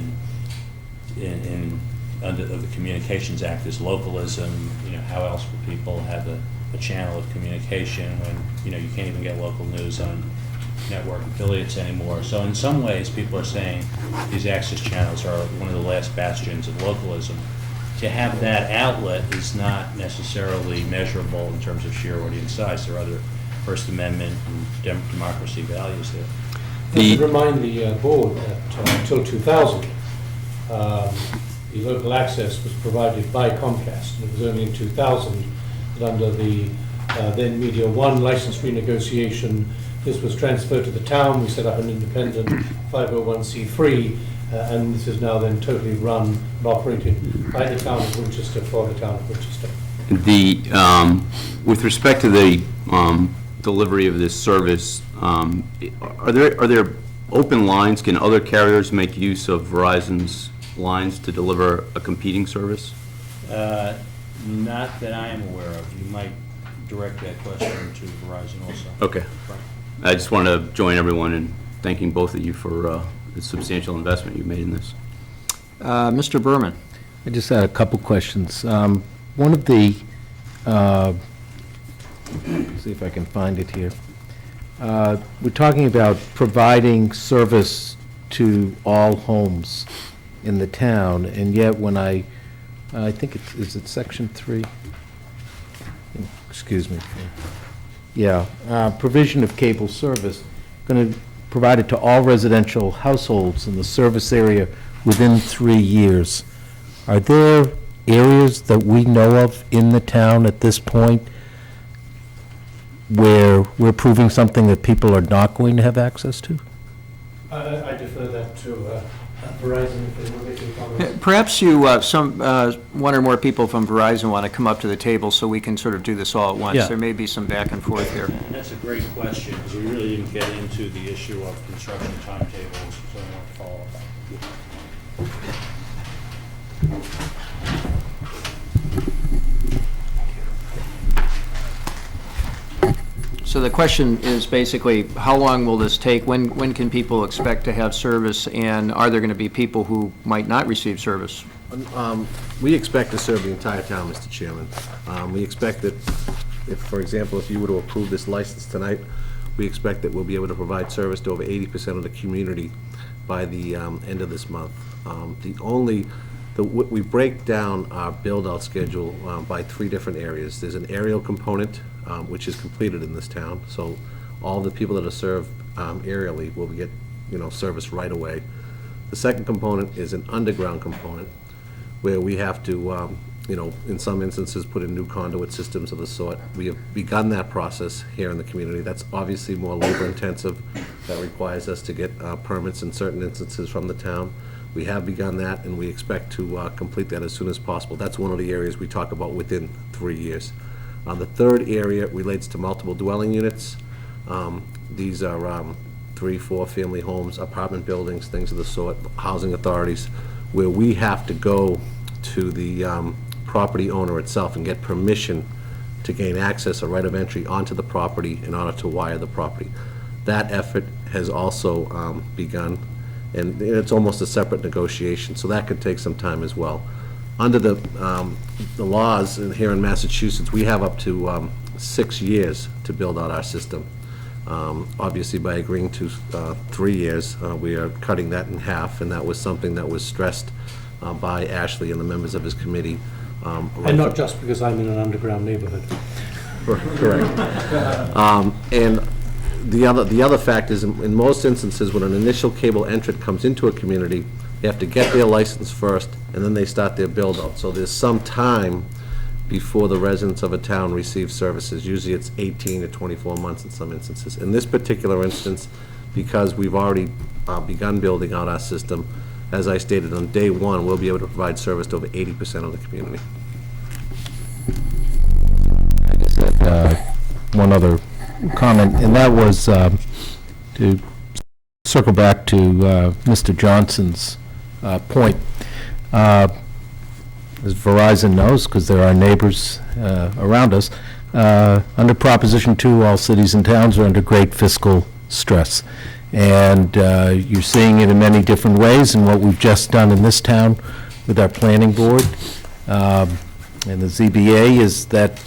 S8: under the Communications Act is localism. How else would people have a channel of communication when, you can't even get local news on network affiliates anymore. So in some ways, people are saying these access channels are one of the last bastions of localism. To have that outlet is not necessarily measurable in terms of sheer audience size. There are other First Amendment and democracy values there.
S7: I should remind the board that until 2000, the local access was provided by Comcast. And it was only in 2000 that under the then Media One license renegotiation, this was transferred to the town. We set up an independent 501c3, and this is now then totally run and operated by the town of Winchester for the town of Winchester.
S9: With respect to the delivery of this service, are there open lines? Can other carriers make use of Verizon's lines to deliver a competing service?
S8: Not that I am aware of. You might direct that question to Verizon also.
S9: Okay. I just want to join everyone in thanking both of you for the substantial investment you've made in this.
S1: Mr. Berman.
S11: I just had a couple questions. One of the, see if I can find it here. We're talking about providing service to all homes in the town, and yet when I think is it section 3? Excuse me. Yeah, provision of cable service, going to provide it to all residential households in the service area within 3 years. Are there areas that we know of in the town at this point where we're proving something that people are not going to have access to?
S7: I defer that to Verizon if they want to make any comments.
S1: Perhaps you, one or more people from Verizon want to come up to the table so we can sort of do this all at once.
S11: Yeah.
S1: There may be some back and forth here.
S8: And that's a great question, because we really didn't get into the issue of construction timetables, so I want to follow up.
S1: So the question is basically, how long will this take? When can people expect to have service? And are there going to be people who might not receive service?
S5: We expect to serve the entire town, Mr. Chairman. We expect that if, for example, if you were to approve this license tonight, we expect that we'll be able to provide service to over 80% of the community by the end of this month. The only We break down our build-out schedule by 3 different areas. There's an aerial component, which is completed in this town, so all the people that are served aerially will get, service right away. The second component is an underground component, where we have to, in some instances, put in new conduit systems of the sort. We have begun that process here in the community. That's obviously more labor-intensive. That requires us to get permits in certain instances from the town. We have begun that, and we expect to complete that as soon as possible. That's one of the areas we talk about within 3 years. The third area relates to multiple dwelling units. These are 3, 4-family homes, apartment buildings, things of the sort, housing authorities, where we have to go to the property owner itself and get permission to gain access, a right of entry onto the property in order to wire the property. That effort has also begun, and it's almost a separate negotiation, so that could take some time as well. Under the laws here in Massachusetts, we have up to 6 years to build out our system. Obviously, by agreeing to 3 years, we are cutting that in half, and that was something that was stressed by Ashley and the members of his committee.
S7: And not just because I'm in an underground neighborhood.
S5: Correct. And the other fact is, in most instances, when an initial cable entrant comes into a community, they have to get their license first, and then they start their build-out. So there's some time before the residents of a town receive services. Usually it's 18 to 24 months in some instances. In this particular instance, because we've already begun building out our system, as I stated, on day 1, we'll be able to provide service to over 80% of the community.
S11: I just had one other comment, and that was to circle back to Mr. Johnson's point. As Verizon knows, because there are neighbors around us, under Proposition 2, all cities and towns are under great fiscal stress. And you're seeing it in many different ways, and what we've just done in this town with our planning board and the ZBA is that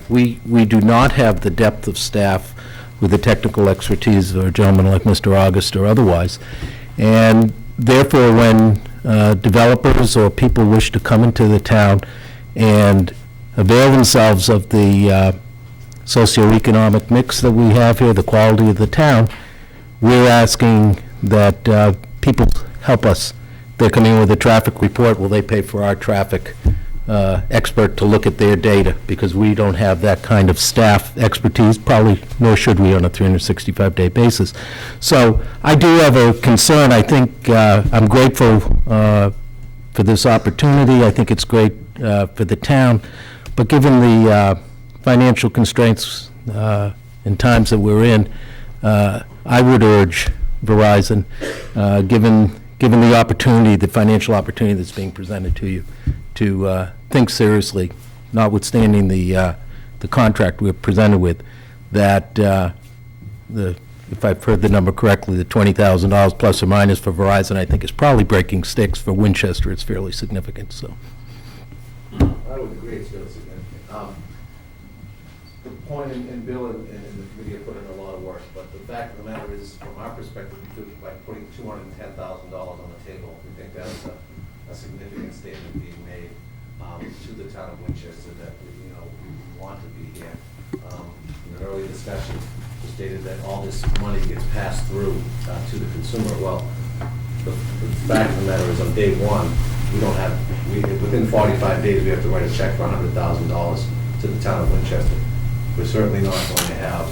S11: we do not have the depth of staff with the technical expertise of a gentleman like Mr. August or otherwise. And therefore, when developers or people wish to come into the town and avail themselves of the socioeconomic mix that we have here, the quality of the town, we're asking that people help us. They're coming in with a traffic report. Will they pay for our traffic expert to look at their data? Because we don't have that kind of staff expertise, probably, nor should we on a 365-day basis. So I do have a concern. I think I'm grateful for this opportunity. I think it's great for the town. But given the financial constraints and times that we're in, I would urge Verizon, given the opportunity, the financial opportunity that's being presented to you, to think seriously, notwithstanding the contract we're presented with, that if I've heard the number correctly, the $20,000 plus or minus for Verizon, I think is probably breaking sticks. For Winchester, it's fairly significant. So,
S5: I would agree, it's fairly significant. The point, and Bill and the committee have put in a lot of work, but the fact of the matter is, from our perspective, by putting $210,000 on the table, we think that's a significant statement being made to the town of Winchester that we want to be here. In an earlier discussion, it stated that all this money gets passed through to the consumer. Well, the fact of the matter is, on day 1, we don't have. Within 45 days, we have to write a check for $100,000 to the town of Winchester. We're certainly not going to have.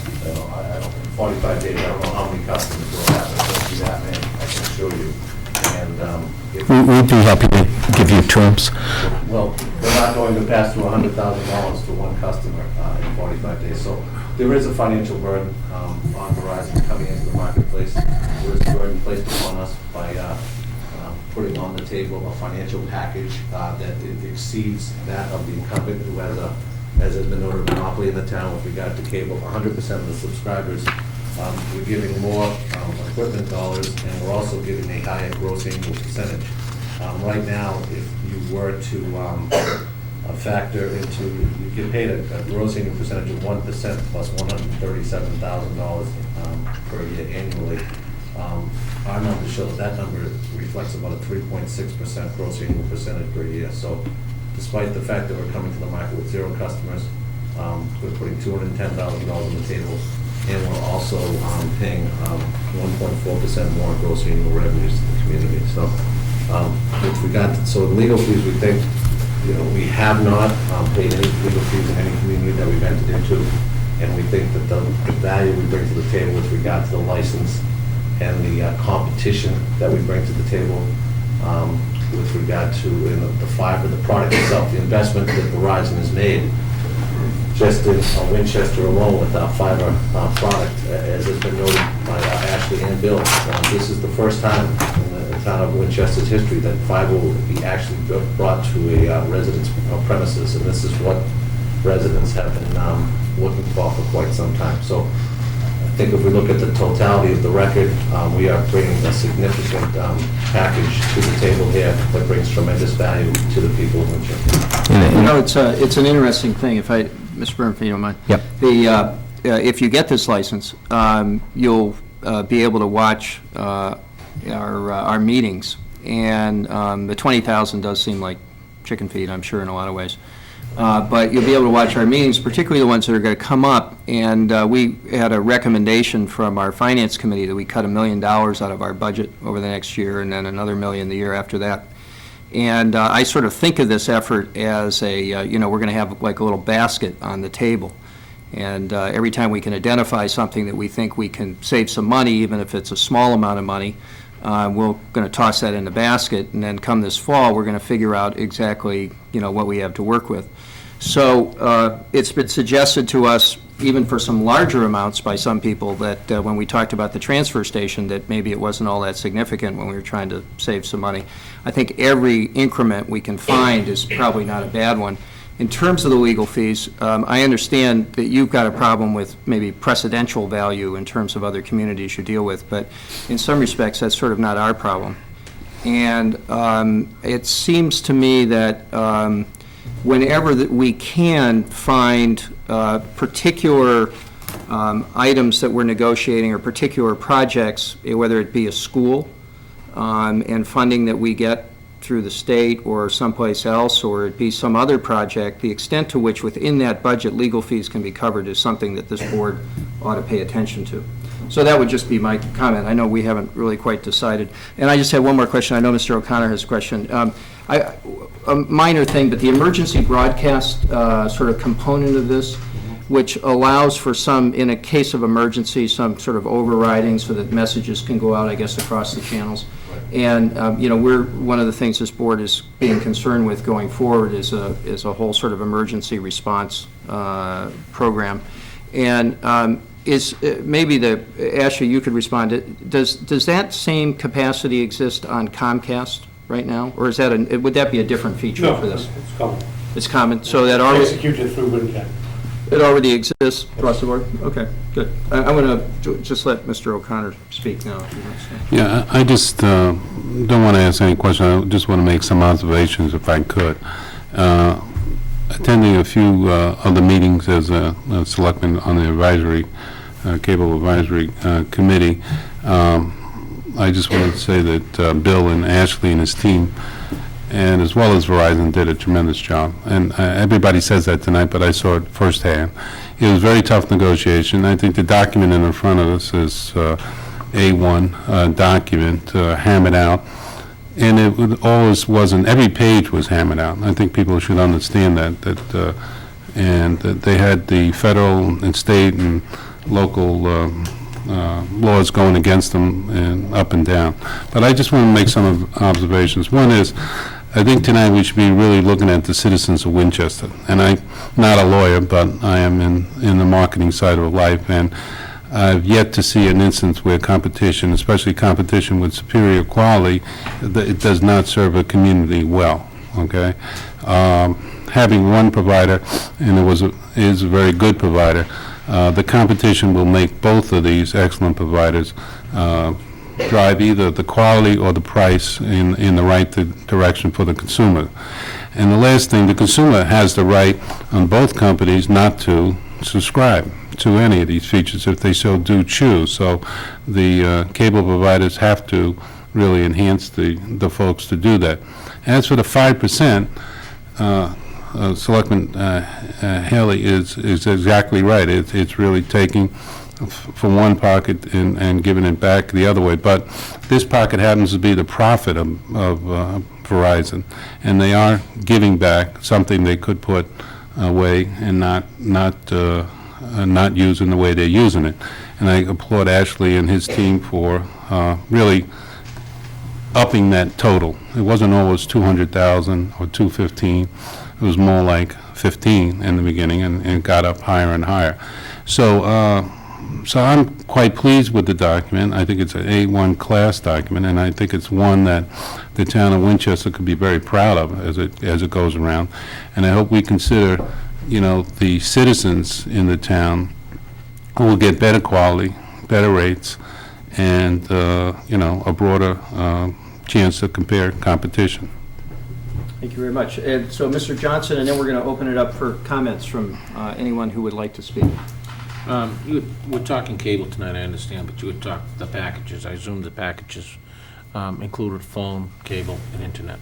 S5: I don't. 45 days. I don't know how many customers we'll have. It's going to be that many. I can assure you. And
S11: we'd be happy to give you terms.
S5: Well, we're not going to pass through $100,000 to one customer in 45 days. So there is a financial burden on Verizon coming into the marketplace. There is a burden placed upon us by putting on the table a financial package that it exceeds that of the incumbent who has as has been noted, a monopoly in the town with regard to cable. 100% of the subscribers. We're giving more equipment dollars, and we're also giving a higher gross annual percentage. Right now, if you were to factor into, you get paid a gross annual percentage of 1% plus $137,000 per year annually. Our numbers show that number reflects about a 3.6% gross annual percentage per year. So despite the fact that we're coming to the market with 0 customers, we're putting $210,000 on the table, and we're also paying 1.4% more gross annual revenues to the community. So with regard to, so in legal fees, we think, we have not paid any legal fees in any community that we've entered into, and we think that the value we bring to the table with regard to the license and the competition that we bring to the table with regard to the fiber, the product itself, the investment that Verizon has made just in Winchester alone with our fiber product, as has been noted by Ashley and Bill. This is the first time in the town of Winchester's history that fiber will be actually brought to a resident's premises, and this is what residents have been looking for quite some time. So I think if we look at the totality of the record, we are bringing a significant package to the table here that brings tremendous value to the people of Winchester.
S1: It's an interesting thing, Mr. Byrne, if you don't mind.
S11: Yep.
S1: If you get this license, you'll be able to watch our meetings, and the 20,000 does seem like chicken feed, I'm sure, in a lot of ways. But you'll be able to watch our meetings, particularly the ones that are going to come up. And we had a recommendation from our finance committee that we cut $1 million out of our budget over the next year, and then another $1 million the year after that. And I sort of think of this effort as we're going to have like a little basket on the table. And every time we can identify something that we think we can save some money, even if it's a small amount of money, we're going to toss that in the basket, and then come this fall, we're going to figure out exactly, what we have to work with. So it's been suggested to us, even for some larger amounts by some people, that when we talked about the transfer station, that maybe it wasn't all that significant when we were trying to save some money. I think every increment we can find is probably not a bad one. In terms of the legal fees, I understand that you've got a problem with maybe precedential value in terms of other communities you deal with, but in some respects, that's sort of not our problem. And it seems to me that whenever that we can find particular items that we're negotiating or particular projects, whether it be a school and funding that we get through the state or someplace else, or it be some other project, the extent to which within that budget legal fees can be covered is something that this board ought to pay attention to. So that would just be my comment. I know we haven't really quite decided. And I just had one more question. I know Mr. O'Connor has a question. A minor thing, but the emergency broadcast sort of component of this, which allows for some, in a case of emergency, some sort of overriding so that messages can go out, I guess, across the channels. And, we're, one of the things this board is being concerned with going forward is a whole sort of emergency response program. And maybe Ashley, you could respond. Does that same capacity exist on Comcast right now? Or is that would that be a different feature for this?
S7: It's common.
S1: It's common, so that already...
S7: Executed through Winchester.
S1: It already exists across the board? Okay, good. I'm going to just let Mr. O'Connor speak now, if he wants to.
S3: Yeah, I just don't want to ask any questions. I just want to make some observations if I could. Attending a few of the meetings as a selectman on the advisory, cable advisory committee, I just wanted to say that Bill and Ashley and his team, and as well as Verizon, did a tremendous job. And everybody says that tonight, but I saw it firsthand. It was a very tough negotiation. I think the document in front of us is A1 document, hammered out. And it always wasn't, every page was hammered out. I think people should understand that, and that they had the federal and state and local laws going against them and up and down. But I just want to make some observations. One is, I think tonight we should be really looking at the citizens of Winchester. And I'm not a lawyer, but I am in the marketing side of life, and I've yet to see an instance where competition, especially competition with superior quality, it does not serve a community well, okay? Having one provider, and is a very good provider, the competition will make both of these excellent providers drive either the quality or the price in the right direction for the consumer. And the last thing, the consumer has the right on both companies not to subscribe to any of these features if they so do choose. So the cable providers have to really enhance the folks to do that. As for the 5%, Selectman Haley is exactly right. It's really taking from one pocket and giving it back the other way. But this pocket happens to be the profit of Verizon, and they are giving back something they could put away and not using the way they're using it. And I applaud Ashley and his team for really upping that total. It wasn't always 200,000 or 215. It was more like 15 in the beginning, and got up higher and higher. So I'm quite pleased with the document. I think it's an A1 class document, and I think it's one that the town of Winchester could be very proud of as it goes around. And I hope we consider, the citizens in the town who will get better quality, better rates, and, a broader chance to compare competition.
S1: Thank you very much. And so, Mr. Johnson, and then we're going to open it up for comments from anyone who would like to speak.
S6: We're talking cable tonight, I understand, but you would talk the packages. I assume the packages included phone, cable, and internet.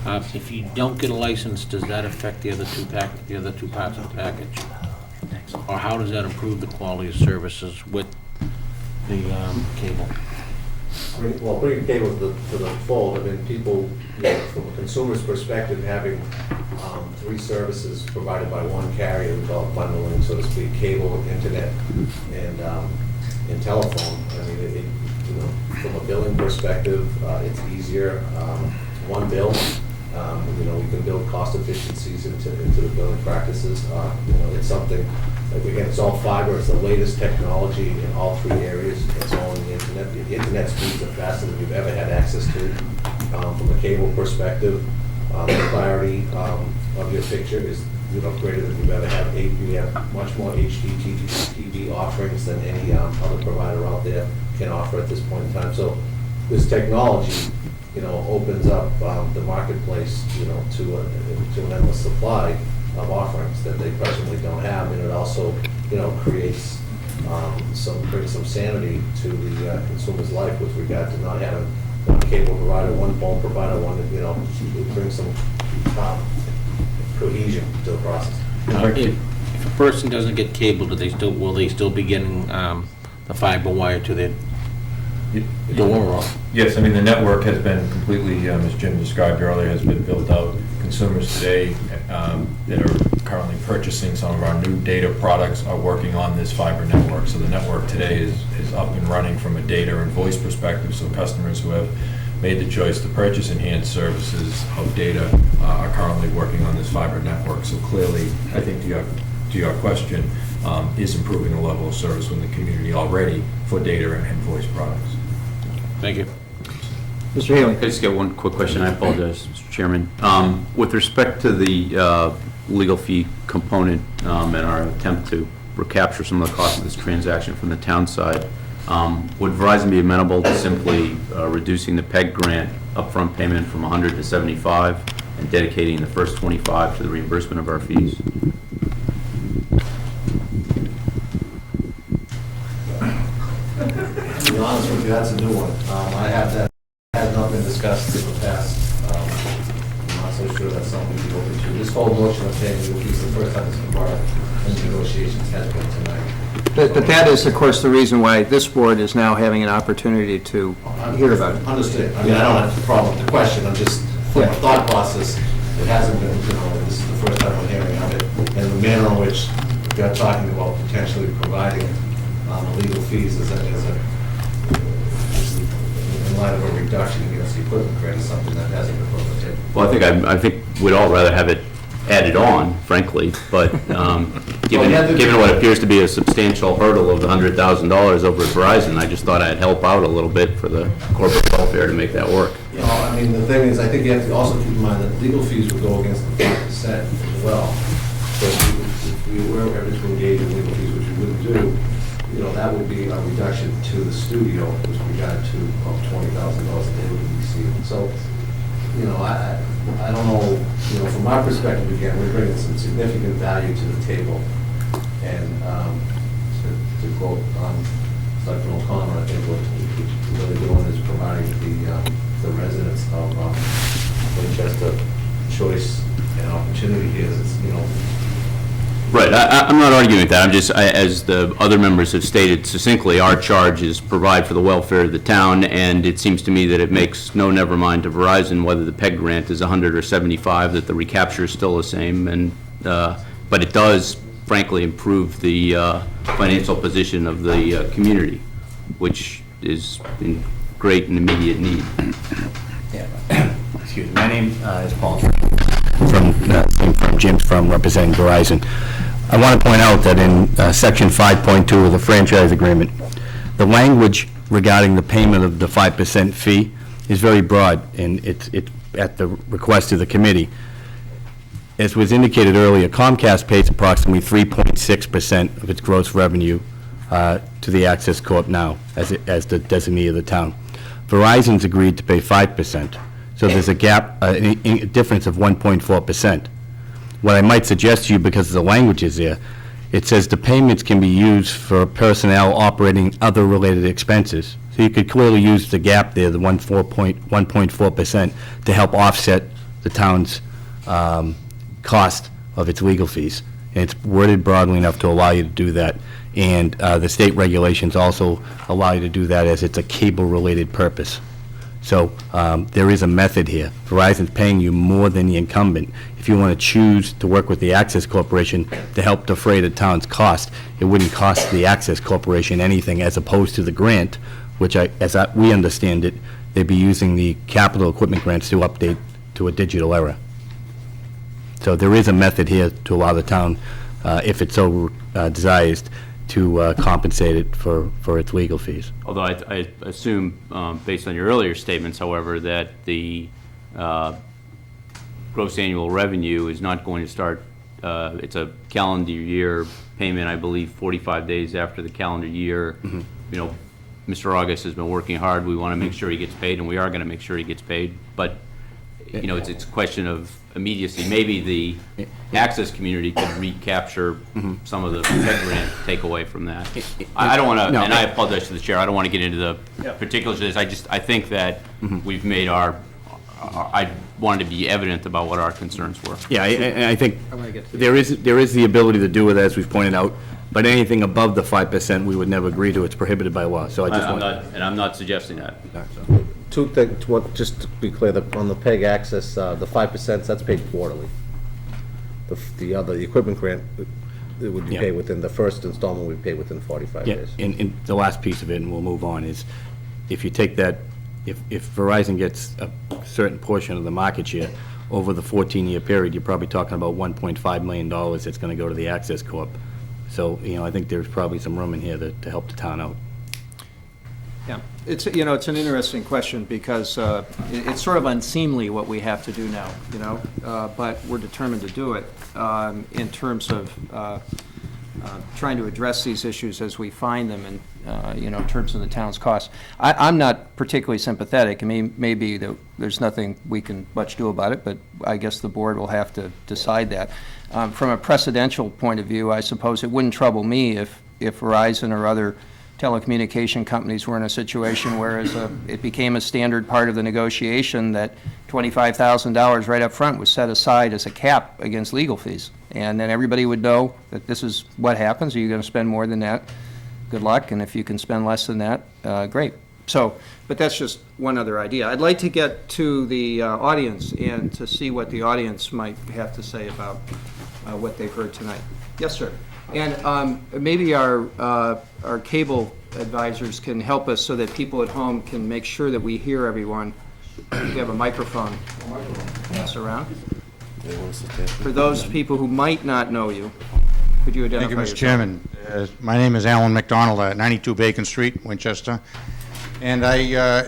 S6: If you don't get a license, does that affect the other two parts of the package? Or how does that improve the quality of services with the cable?
S5: Bringing cable to the fold, I mean, people, from a consumer's perspective, having 3 services provided by one carrier, we call it bundling, so to speak, cable, internet, and telephone. I mean, from a billing perspective, it's easier. One bill, we can build cost efficiencies into the billing practices. It's something, again, it's all fiber, it's the latest technology in all 3 areas. It's all in the internet. The internet speeds are faster than we've ever had access to. From a cable perspective, the clarity of your picture is greater than we've ever had. We have much more HD TV offerings than any other provider out there can offer at this point in time. So this technology, opens up the marketplace, to an endless supply of offerings that they presently don't have, and it also, creates brings some sanity to the consumer's life with regard to not having one cable provider, one phone provider, it brings some cohesion to the process.
S6: If a person doesn't get cable, will they still be getting the fiber wire to their door?
S4: Yes, I mean, the network has been completely, as Jim described earlier, has been built out. Consumers today that are currently purchasing some of our new data products are working on this fiber network. So the network today is up and running from a data and voice perspective, so customers who have made the choice to purchase enhanced services of data are currently working on this fiber network. So clearly, I think to your question, is improving the level of service in the community already for data and voice products.
S6: Thank you.
S1: Mr. Haley.
S9: I just got one quick question. I apologize, Mr. Chairman. With respect to the legal fee component and our attempt to recapture some of the cost of this transaction from the town side, would Verizon be amenable to simply reducing the PEG grant upfront payment from 100 to 75 and dedicating the first 25 to the reimbursement of our fees?
S5: To be honest with you, that's a new one. That has not been discussed in the past. I'm not so sure that's something to go into. This whole notion of paying legal fees, the first time it's been part of negotiations has been tonight.
S1: But that is, of course, the reason why this board is now having an opportunity to hear about it.
S5: Understood. I mean, I don't have a problem with the question. I'm just, from a thought process, it hasn't been, this is the first time I'm hearing of it. And the manner in which you're talking about potentially providing legal fees in light of a reduction against the equipment grant is something that hasn't been put on the table.
S9: Well, I think we'd all rather have it added on, frankly, but given what appears to be a substantial hurdle of the $100,000 over at Verizon, I just thought I'd help out a little bit for the corporate welfare to make that work.
S5: I mean, the thing is, I think you have to also keep in mind that legal fees would go against the 5% as well. So if we were ever to engage in legal fees, which we wouldn't do, that would be a reduction to the studio with regard to $20,000 that they would be receiving. So, I don't know, from my perspective, again, we're bringing some significant value to the table And to quote Selectman O'Connor, I think what we're really doing is providing the residents of Winchester choice and opportunity here. It's, you know.
S9: Right, I'm not arguing with that, I'm just, as the other members have stated succinctly, our charge is provide for the welfare of the town, and it seems to me that it makes no never mind to Verizon whether the PEG grant is 100 or 75, that the recapture is still the same, and, but it does frankly improve the financial position of the community, which is in great and immediate need.
S12: Yeah. Excuse me. My name is Paul from Jim's firm representing Verizon. I want to point out that in Section 5.2 of the franchise agreement, the language regarding the payment of the 5% fee is very broad, and it's at the request of the committee. As was indicated earlier, Comcast pays approximately 3.6% of its gross revenue to the Access Corp now, as the designee of the town. Verizon's agreed to pay 5%. So there's a gap, a difference of 1.4%. What I might suggest to you, because the language is there, it says the payments can be used for personnel operating other related expenses. So you could clearly use the gap there, the 1.4%, to help offset the town's cost of its legal fees. And it's worded broadly enough to allow you to do that. And the state regulations also allow you to do that as it's a cable-related purpose. So there is a method here. Verizon's paying you more than the incumbent. If you want to choose to work with the Access Corporation to help defray the town's cost, it wouldn't cost the Access Corporation anything, as opposed to the grant, which, we understand it, they'd be using the capital equipment grants to update to a digital era. So there is a method here to allow the town, if it so desires, to compensate it for its legal fees.
S9: Although I assume, based on your earlier statements, however, that the gross annual revenue is not going to start, it's a calendar year payment, I believe, 45 days after the calendar year.
S12: Mm-hmm.
S9: You know, Mr. August has been working hard. We want to make sure he gets paid, and we are going to make sure he gets paid. But, you know, it's a question of immediacy. Maybe the access community could recapture some of the PEG grant takeaway from that. I don't want to, and I apologize to the chair, I don't want to get into the particulars of this. I think that we've made I wanted to be evident about what our concerns were.
S11: Yeah, and I think there is the ability to do it, as we've pointed out, but anything above the 5% we would never agree to. It's prohibited by law, so I just want...
S9: I'm not suggesting that.
S5: Two things, just to be clear, on the PEG access, the 5%, that's paid quarterly. The equipment grant, it would be
S11: Yeah.
S5: paid within, the first installment would be paid within 45
S11: Yeah,
S5: days.
S11: and the last piece of it, and we'll move on, is if you take that, if Verizon gets a certain portion of the market share over the 14-year period, you're probably talking about $1.5 million that's going to go to the Access Corp. So, you know, I think there's probably some room in here to help the town out.
S1: Yeah, it's an interesting question, because it's sort of unseemly what we have to do now, but we're determined to do it in terms of trying to address these issues as we find them, and in terms of the town's costs. I'm not particularly sympathetic. I mean, maybe there's nothing we can much do about it, but I guess the board will have to decide that. From a precedential point of view, I suppose it wouldn't trouble me if Verizon or other telecommunication companies were in a situation where it became a standard part of the negotiation that $25,000 right up front was set aside as a cap against legal fees. And then everybody would know that this is what happens. Are you going to spend more than that? Good luck. And if you can spend less than that, great. So, but that's just one other idea. I'd like to get to the audience and to see what the audience might have to say about what they've heard tonight. Yes, sir. And maybe our cable advisors can help us so that people at home can make sure that we hear everyone. We have a microphone. Pass around. For those people who might not know you, could you identify yourself?
S13: Thank you, Mr. Chairman. My name is Alan McDonald at 92 Bacon Street, Winchester. And I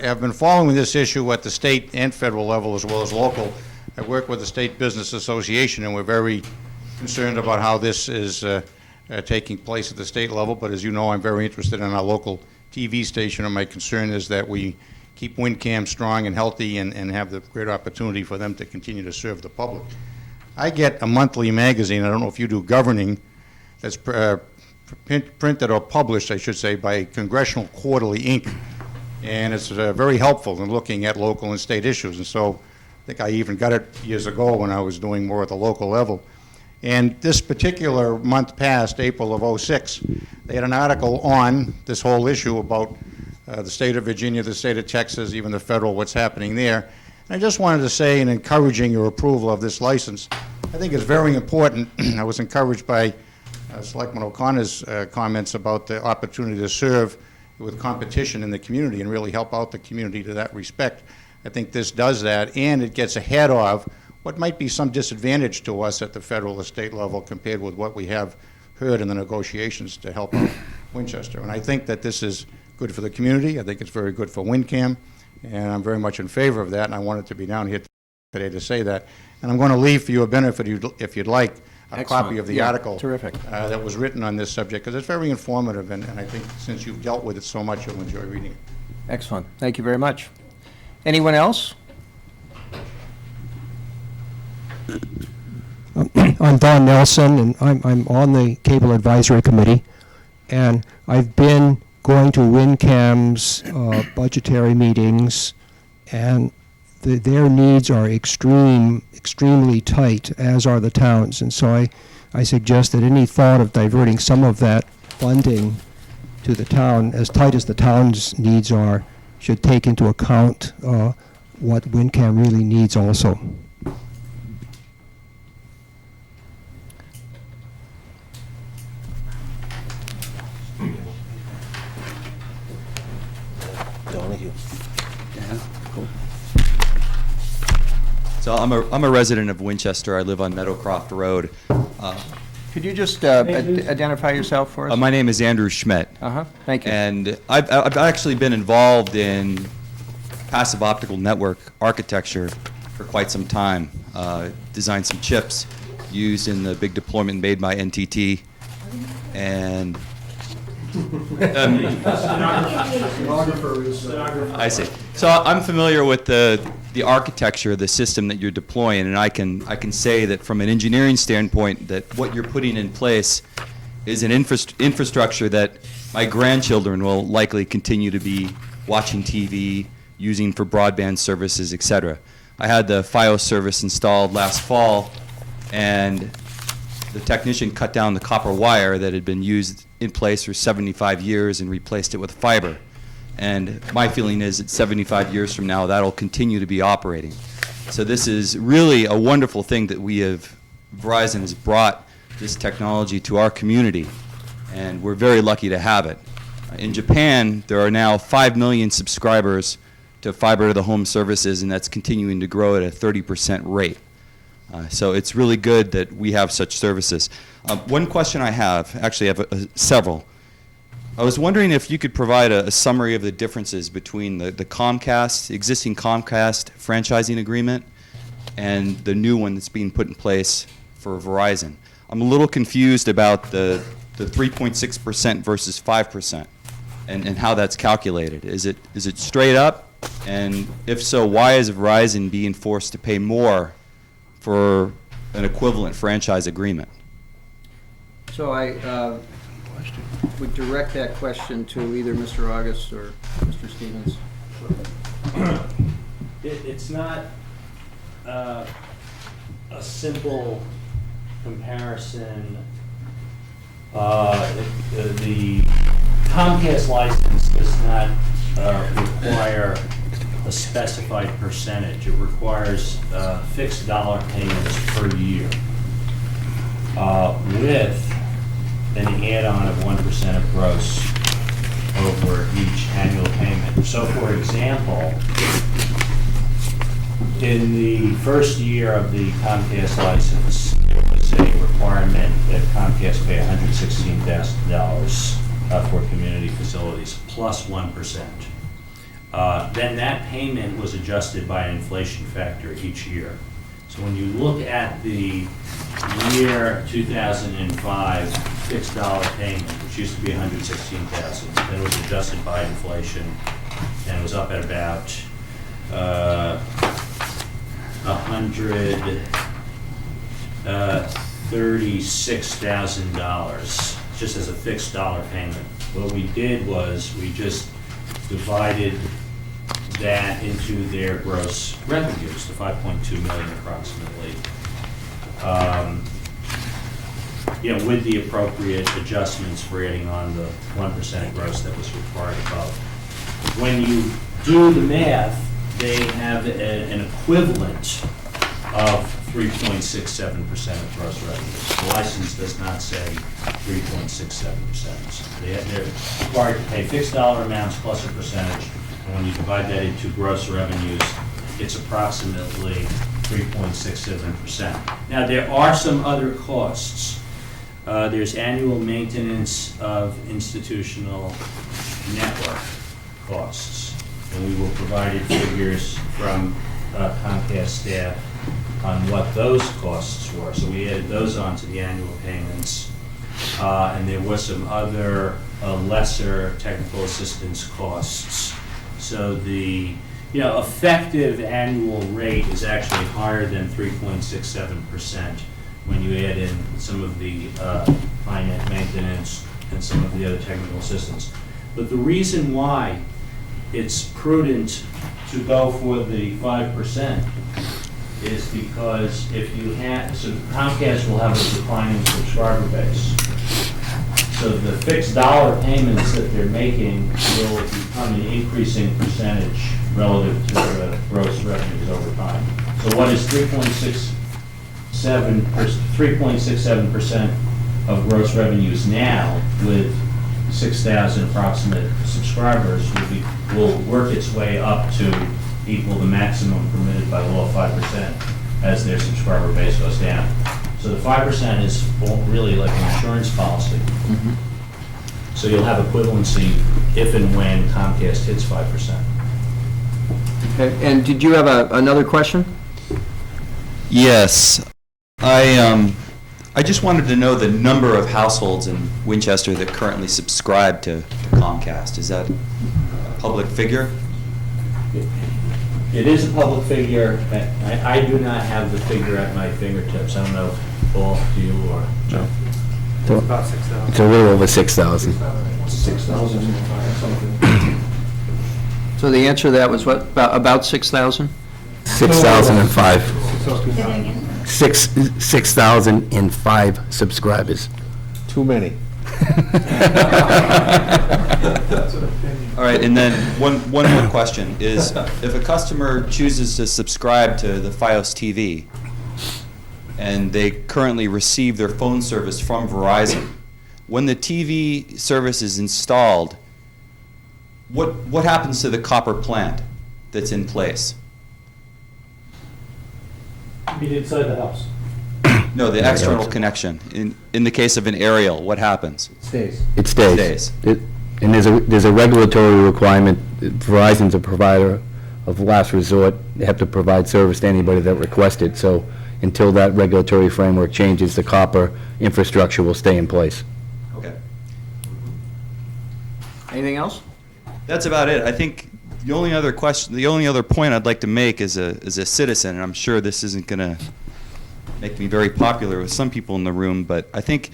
S13: have been following this issue at the state and federal level as well as local. I work with the State Business Association, and we're very concerned about how this is taking place at the state level, but as you know, I'm very interested in our local TV station, and my concern is that we keep WinCam strong and healthy and have the great opportunity for them to continue to serve the public. I get a monthly magazine, I don't know if you do governing, that's printed or published, I should say, by Congressional Quarterly, Inc., and it's very helpful in looking at local and state issues. And so I think I even got it years ago when I was doing more at the local level. And this particular month past, April of '06, they had an article on this whole issue about the state of Virginia, the state of Texas, even the federal, what's happening there. And I just wanted to say, in encouraging your approval of this license, I think it's very important. I was encouraged by Selectman O'Connor's comments about the opportunity to serve with competition in the community and really help out the community to that respect. I think this does that, and it gets ahead of what might be some disadvantage to us at the federal or state level compared with what we have heard in the negotiations to help out Winchester. And I think that this is good for the community. I think it's very good for WinCam, and I'm very much in favor of that, and I wanted to be down here today to say that. And I'm going to leave for your benefit, if you'd like, a copy of the article that was written on this subject, because it's very informative, and I think since you've dealt with it so much, you'll enjoy reading it.
S1: Excellent. Thank you very much. Anyone else?
S14: I'm Don Nelson, and I'm on the Cable Advisory Committee, and I've been going to WinCam's budgetary meetings, and their needs are extremely tight, as are the towns. And so I suggest that any thought of diverting some of that funding to the town, as tight as the town's needs are, should take into account what WinCam really needs also.
S15: So I'm a resident of Winchester. I live on Meadowcroft Road.
S1: Could you just identify yourself for us?
S15: My name is Andrew Schmidt.
S1: Thank you.
S15: And I've actually been involved in passive optical network architecture for quite some time. Designed some chips used in the big deployment made by NTT. And I see. So I'm familiar with the architecture, the system that you're deploying, and I can say that from an engineering standpoint, that what you're putting in place is an infrastructure that my grandchildren will likely continue to be watching TV, using for broadband services, etc. I had the FiOS service installed last fall, and the technician cut down the copper wire that had been used in place for 75 years and replaced it with fiber. And my feeling is that 75 years from now, that'll continue to be operating. So this is really a wonderful thing that Verizon has brought this technology to our community, and we're very lucky to have it. In Japan, there are now 5 million subscribers to fiber to the home services, and that's continuing to grow at a 30% rate. So it's really good that we have such services. One question I have, actually I have several. I was wondering if you could provide a summary of the differences between the existing Comcast franchising agreement and the new one that's being put in place for Verizon. I'm a little confused about the 3.6% versus 5% and how that's calculated. Is it straight up? And if so, why is Verizon being forced to pay more for an equivalent franchise agreement?
S1: So I would direct that question to either Mr. August or Mr. Stevens.
S8: It's not a simple comparison. The Comcast license does not require a specified percentage. It requires fixed dollar payments per year with an add-on of 1% of gross over each annual payment. So, for example, in the first year of the Comcast license, there was a requirement that Comcast pay $116,000 for community facilities plus 1%. Then that payment was adjusted by an inflation factor each year. So when you look at the year 2005 fixed dollar payment, which used to be $116,000, then it was adjusted by inflation, and it was up at about $136,000. just as a fixed dollar payment. What we did was we just divided that into their gross revenues, the 5.2 million approximately. With the appropriate adjustments for adding on the 1% gross that was required above. When you do the math, they have an equivalent of 3.67% of gross revenues. The license does not say 3.67%. They're required to pay fixed dollar amounts plus a percentage, and when you divide that into gross revenues, it's approximately 3.67%. Now, there are some other costs. There's annual maintenance of institutional network costs, and we will provide figures from Comcast staff on what those costs were. So we added those onto the annual payments. And there were some other lesser technical assistance costs. So the effective annual rate is actually higher than 3.67% when you add in some of the finance maintenance and some of the other technical assistance. But the reason why it's prudent to go for the 5% is because if you have, so Comcast will have a declining subscriber base. So the fixed dollar payments that they're making will become an increasing percentage relative to the gross revenues over time. So what is 3.67% of gross revenues now with 6,000 approximate subscribers will work its way up to equal the maximum permitted by law, 5%, as their subscriber base goes down. So the 5% is really like an insurance policy.
S1: Mm-hmm.
S8: So you'll have equivalency if and when Comcast hits 5%.
S1: Okay, and did you have another question?
S15: Yes. I just wanted to know the number of households in Winchester that currently subscribe to Comcast. Is that a public figure?
S8: It is a public figure. I do not have the figure at my fingertips. I don't know, Paul, do you or Joe?
S10: About 6,000.
S11: It's a little over 6,000.
S8: 6,000.
S1: So the answer to that was what, about 6,000?
S11: 6,005. 6,005 subscribers.
S5: Too many.
S15: All right, and then one more question is, if a customer chooses to subscribe to the Fios TV and they currently receive their phone service from Verizon, when the TV service is installed, what happens to the copper plant that's in place?
S7: You mean inside the house?
S15: No, the external connection. In the case of an aerial, what happens?
S11: It stays.
S15: Stays.
S11: And there's a regulatory requirement. Verizon's a provider of last resort. They have to provide service to anybody that requests it. So until that regulatory framework changes, the copper infrastructure will stay in place.
S15: Okay.
S1: Anything else?
S15: That's about it. I think the only other point I'd like to make as a citizen, and I'm sure this isn't going to make me very popular with some people in the room, but I think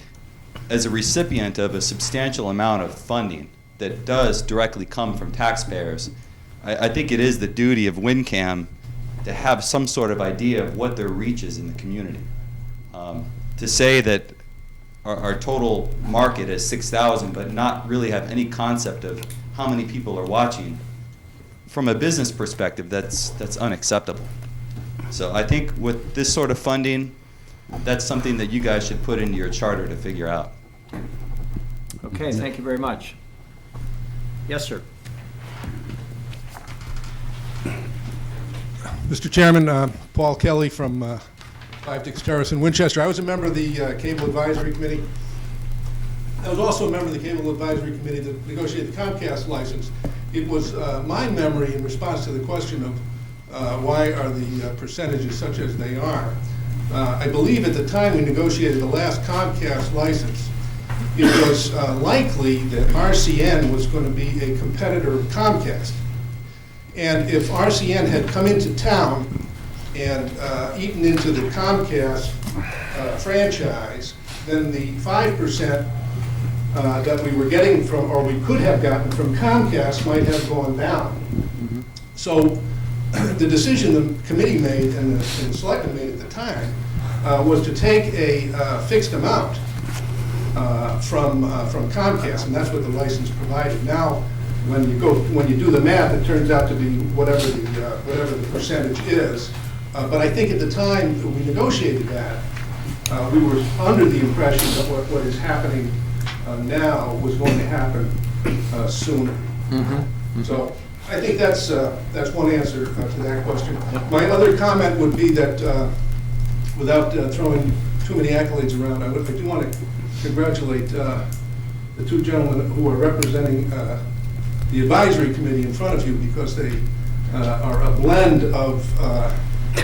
S15: as a recipient of a substantial amount of funding that does directly come from taxpayers, I think it is the duty of WinCam to have some sort of idea of what their reach is in the community. To say that our total market is 6,000, but not really have any concept of how many people are watching, from a business perspective, that's unacceptable. So I think with this sort of funding, that's something that you guys should put into your charter to figure out.
S1: Okay, thank you very much. Yes, sir.
S16: Mr. Chairman, Paul Kelly from 5 Dix Terrace in Winchester. I was a member of the Cable Advisory Committee. I was also a member of the Cable Advisory Committee that negotiated the Comcast license. It was my memory in response to the question of why are the percentages such as they are. I believe at the time we negotiated the last Comcast license, it was likely that RCN was going to be a competitor of Comcast. And if RCN had come into town and eaten into the Comcast franchise, then the 5% that we were getting from, or we could have gotten from Comcast might have gone down. So the decision the committee made and the selectmen made at the time was to take a fixed amount from Comcast, and that's what the license provided. Now, when you do the math, it turns out to be whatever the percentage is. But I think at the time we negotiated that, we were under the impression that what is happening now was going to happen sooner. So I think that's one answer to that question. My other comment would be that, without throwing too many accolades around, I do want to congratulate the two gentlemen who are representing the advisory committee in front of you, because they are a blend of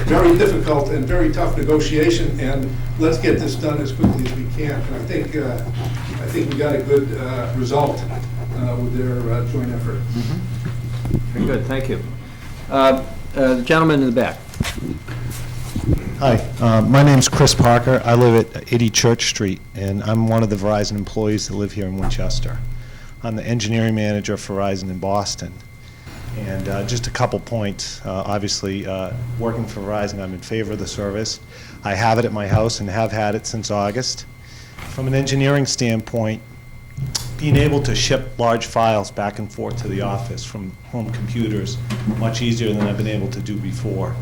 S16: very difficult and very tough negotiation, and let's get this done as quickly as we can. And I think we got a good result with their joint effort.
S1: Very good, thank you. The gentleman in the back.
S17: Hi, my name's Chris Parker. I live at 80 Church Street, and I'm one of the Verizon employees that live here in Winchester. I'm the engineering manager for Verizon in Boston. And just a couple points. Obviously, working for Verizon, I'm in favor of the service. I have it at my house and have had it since August. From an engineering standpoint, being able to ship large files back and forth to the office from home computers much easier than I've been able to do before.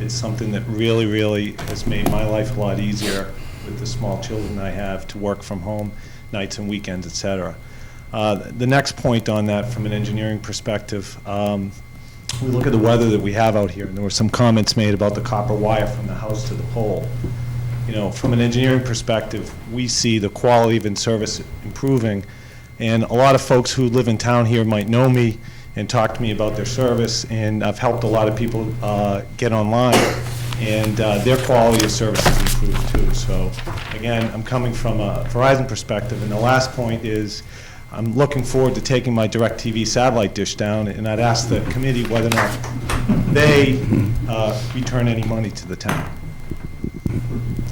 S17: It's something that really, really has made my life a lot easier with the small children I have to work from home, nights and weekends, et cetera. The next point on that, from an engineering perspective, we look at the weather that we have out here, and there were some comments made about the copper wire from the house to the pole. You know, from an engineering perspective, we see the quality of service improving, and a lot of folks who live in town here might know me and talk to me about their service, and I've helped a lot of people get online, and their quality of service has improved too. So again, I'm coming from a Verizon perspective, and the last point is I'm looking forward to taking my DirecTV satellite dish down, and I'd ask the committee whether or not they return any money to the town.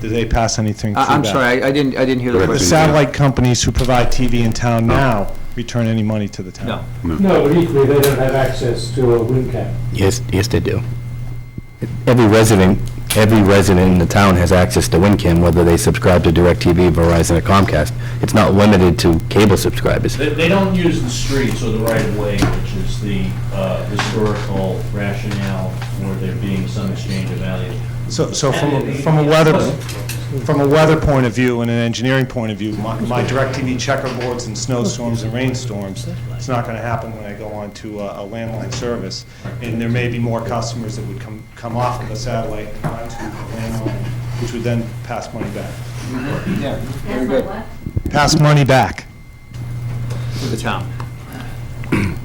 S17: Do they pass anything through
S1: I'm
S17: that?
S1: sorry, I didn't hear the
S17: The
S1: question.
S17: satellite companies who provide TV in town now return any money to the town?
S1: No.
S7: No, but equally, they don't have access to a WinCam.
S12: Yes, they do. Every resident in the town has access to WinCam, whether they subscribe to DirecTV, Verizon, or Comcast. It's not limited to cable subscribers.
S6: They don't use the streets or the right-of-way, which is the historical rationale for there being some exchange of value.
S17: So from a weather point of view and an engineering point of view, my DirecTV checkerboards and snowstorms and rainstorms, it's not going to happen when I go on to a landline service. And there may be more customers that would come off of the satellite and onto the landline, which would then pass money back.
S1: Yeah, very good.
S17: Pass money back.
S1: To the town.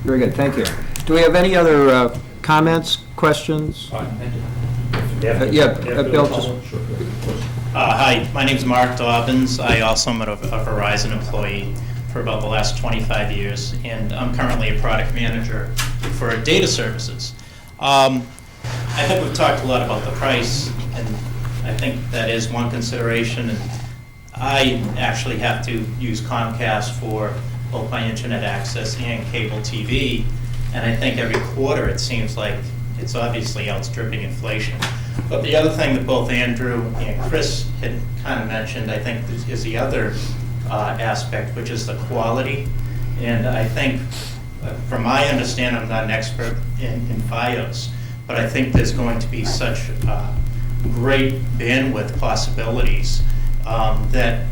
S1: Very good, thank you. Do we have any other comments, questions? Bill, just...
S18: Hi, my name's Mark Dobbins. I also am a Verizon employee for about the last 25 years, and I'm currently a product manager for data services. I think we've talked a lot about the price, and I think that is one consideration. And I actually have to use Comcast for both my internet access and cable TV, and I think every quarter it seems like it's obviously outstripping inflation. But the other thing that both Andrew and Chris had kind of mentioned, I think, is the other aspect, which is the quality. And I think, from my understanding, I'm not an expert in FiOS, but I think there's going to be such great bandwidth possibilities that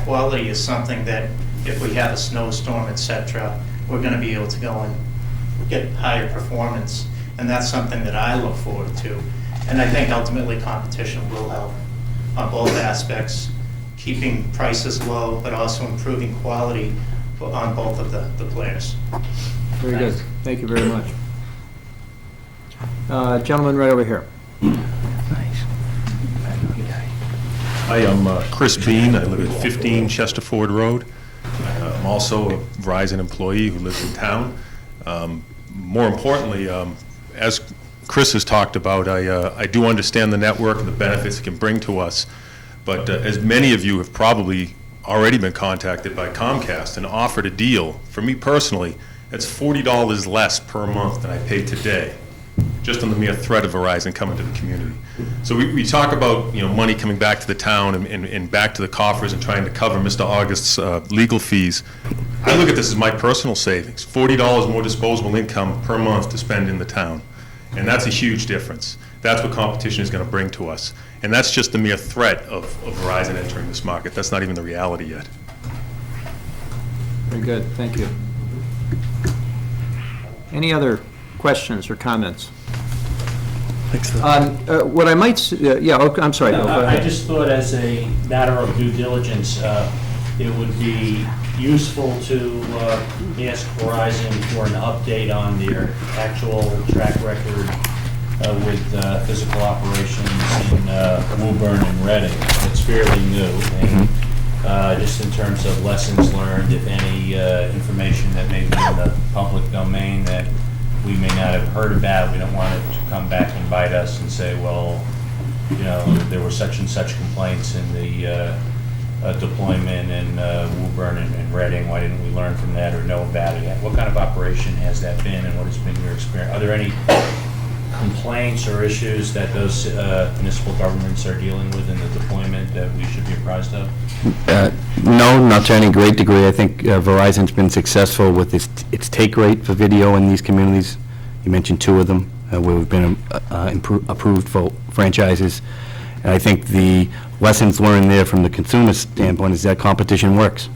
S18: quality is something that, if we have a snowstorm, et cetera, we're going to be able to go and get higher performance. And that's something that I look forward to. And I think ultimately competition will help on both aspects, keeping prices low, but also improving quality on both of the players.
S1: Very good. Thank you very much. Gentleman right over here.
S19: Hi, I'm Chris Bean. I live at 15 Chesterford Road. I'm also a Verizon employee who lives in town. More importantly, as Chris has talked about, I do understand the network and the benefits it can bring to us, but as many of you have probably already been contacted by Comcast and offered a deal. For me personally, it's $40 less per month than I pay today, just on the mere threat of Verizon coming to the community. So we talk about, money coming back to the town and back to the coffers and trying to cover Mr. August's legal fees. I look at this as my personal savings, $40 more disposable income per month to spend in the town. And that's a huge difference. That's what competition is going to bring to us. And that's just the mere threat of Verizon entering this market. That's not even the reality yet.
S1: Very good, thank you. Any other questions or comments? What I might, I'm sorry. Bill, go
S18: I
S1: ahead.
S18: just thought as a matter of due diligence, it would be useful to ask Verizon for an update on their actual track record with physical operations in Woburn and Reading. It's fairly new, and just in terms of lessons learned, if any information that may be in the public domain that we may not have heard about, we don't want it to come back and bite us and say, well, there were such and such complaints in the deployment in Woburn and Reading. Why didn't we learn from that or know about it? What kind of operation has that been, and what has been your experience? Are there any complaints or issues that those municipal governments are dealing with in the deployment that we should be apprised of?
S12: No, not to any great degree. I think Verizon's been successful with its take rate for video in these communities. You mentioned two of them where we've been approved for franchises. And I think the lessons learned there from the consumer standpoint is that competition works.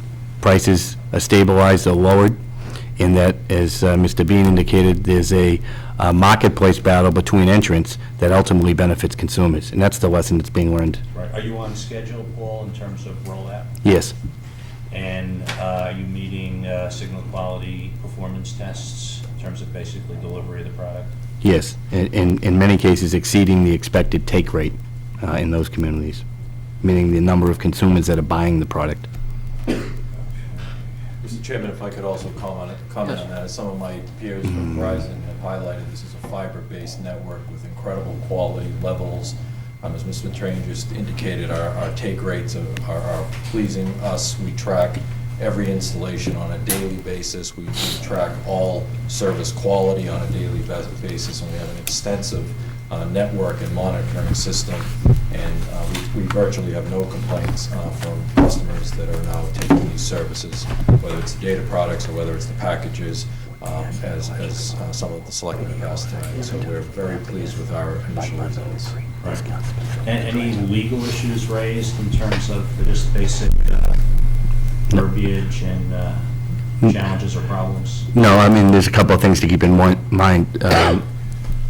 S12: Prices are stabilized or lowered, in that, as Mr. Bean indicated, there's a marketplace battle between entrants that ultimately benefits consumers. And that's the lesson that's being learned.
S18: Right. Are you on schedule, Paul, in terms of rollout?
S12: Yes.
S18: And are you meeting signal quality performance tests in terms of basically delivery of the product?
S12: Yes. In many cases, exceeding the expected take rate in those communities, meaning the number of consumers that are buying the product.
S20: Mr. Chairman, if I could also comment on that, as some of my peers from Verizon have highlighted, this is a fiber-based network with incredible quality levels. As Mr. Train just indicated, our take rates are pleasing us. We track every installation on a daily basis. We track all service quality on a daily basis, and we have an extensive network and monitoring system, and we virtually have no complaints from customers that are now taking these services, whether it's the data products or whether it's the packages, as some of the selectmen have asked tonight. So we're very pleased with our initial results.
S18: Right. And any legal issues raised in terms of just basic verbiage and challenges or problems?
S12: No, I mean, there's a couple of things to keep in mind.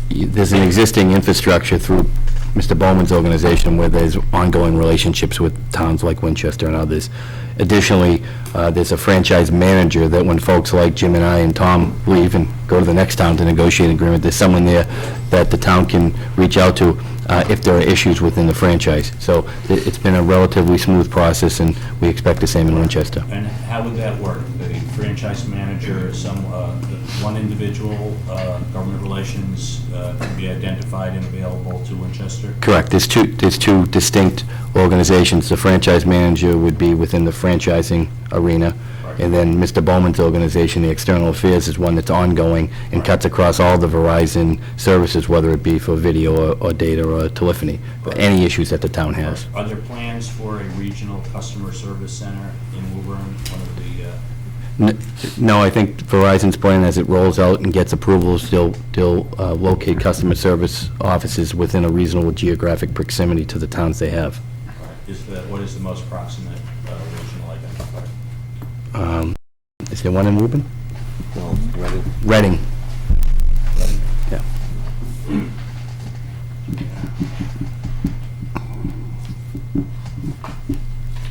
S12: There's an existing infrastructure through Mr. Bowman's organization where there's ongoing relationships with towns like Winchester and others. Additionally, there's a franchise manager that when folks like Jim and I and Tom leave and go to the next town to negotiate an agreement, there's someone there that the town can reach out to if there are issues within the franchise. So it's been a relatively smooth process, and we expect the same in Winchester.
S18: And how would that work? The franchise manager, one individual, government relations can be identified and available to Winchester?
S12: Correct. There's two distinct organizations. The franchise manager would be within the franchising arena, and then Mr. Bowman's organization, the External Affairs, is one that's ongoing and cuts across all the Verizon services, whether it be for video or data or telephony, any issues that the town has.
S18: Are there plans for a regional customer service center in Woburn, one of the
S12: No, I think Verizon's plan, as it rolls out and gets approvals, they'll locate customer service offices within a reasonable geographic proximity to the towns they have.
S18: what is the most proximate regional identifier?
S12: Is there one in Woburn?
S5: No, Reading.
S12: Reading. Yeah.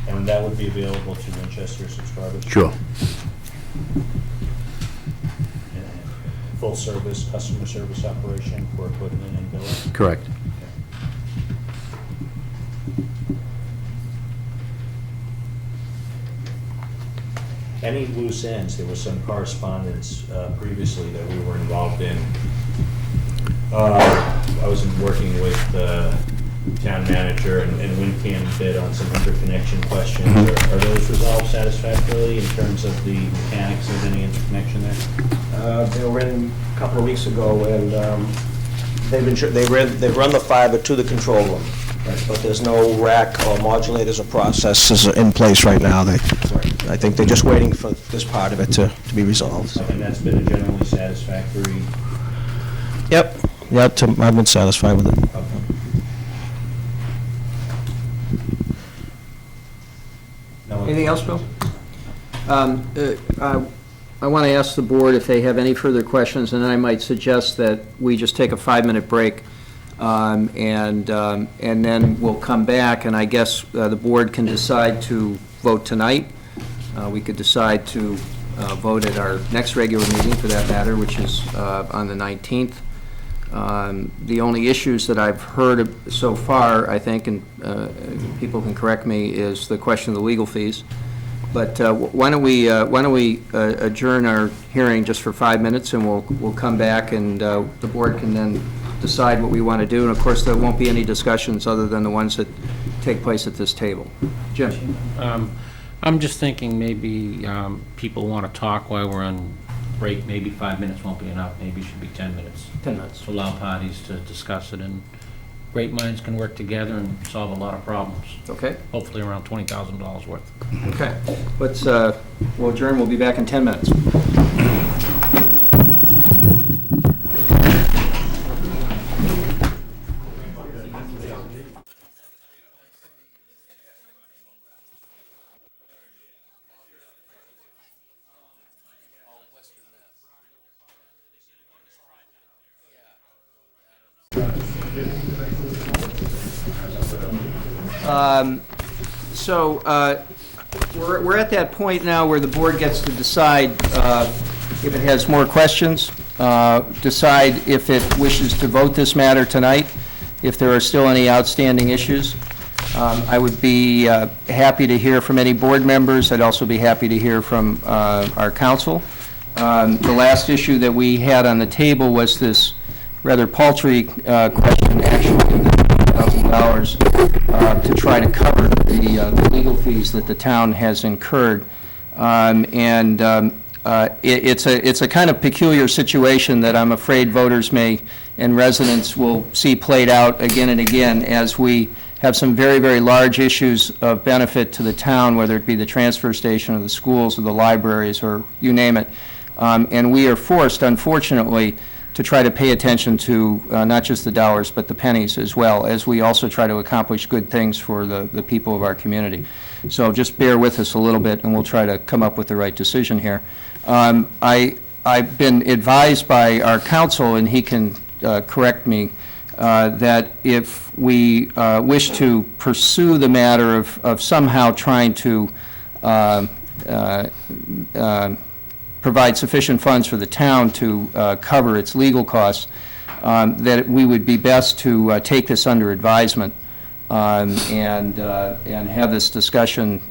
S18: And that would be available to Winchester subscribers?
S12: Sure.
S18: Full service, customer service operation for equipment and billing?
S12: Correct.
S18: Any loose ends? There was some correspondence previously that we were involved in. I was working with
S8: town manager and WinCam bid on some interconnection questions. Are those resolved satisfactorily in terms of the mechanics of any interconnection there?
S10: They were in a couple of weeks ago, and they've run the fiber to the control room, but there's no rack or modulators or processes in place right now. I think they're just waiting for this part of it to be resolved.
S8: And that's been a generally satisfactory?
S10: Yep, I've been satisfied with it.
S1: Anything else, Bill? I want to ask the board if they have any further questions, and I might suggest that we just take a 5-minute break, and then we'll come back, and I guess the board can decide to vote tonight. We could decide to vote at our next regular meeting, for that matter, which is on the 19th. The only issues that I've heard so far, I think, and people can correct me, is the question of the legal fees. But why don't we adjourn our hearing just for 5 minutes, and we'll come back, and the board can then decide what we want to do. And of course, there won't be any discussions other than the ones that take place at this table. Jim?
S6: I'm just thinking maybe people want to talk while we're on break. Maybe 5 minutes won't be enough. Maybe it should be 10 minutes.
S1: 10 minutes.
S6: To allow parties to discuss it, and great minds can work together and solve a lot of problems.
S1: Okay.
S6: Hopefully around $20,000 worth.
S1: Okay. We'll adjourn. We'll be back in 10 minutes. We're at that point now where the board gets to decide if it has more questions, decide if it wishes to vote this matter tonight, if there are still any outstanding issues. I would be happy to hear from any board members. I'd also be happy to hear from our council. The last issue that we had on the table was this rather paltry question, actually, $1,000 to try to cover the legal fees that the town has incurred. It's a kind of peculiar situation that I'm afraid voters and residents will see played out again and again as we have some very, very large issues of benefit to the town, whether it be the transfer station or the schools or the libraries or you name it. And we are forced, unfortunately, to try to pay attention to not just the dollars, but the pennies as well, as we also try to accomplish good things for the people of our community. So just bear with us a little bit, and we'll try to come up with the right decision here. I've been advised by our counsel, and he can correct me, that if we wish to pursue the matter of somehow trying to provide sufficient funds for the town to cover its legal costs, that we would be best to take this under advisement and have this discussion,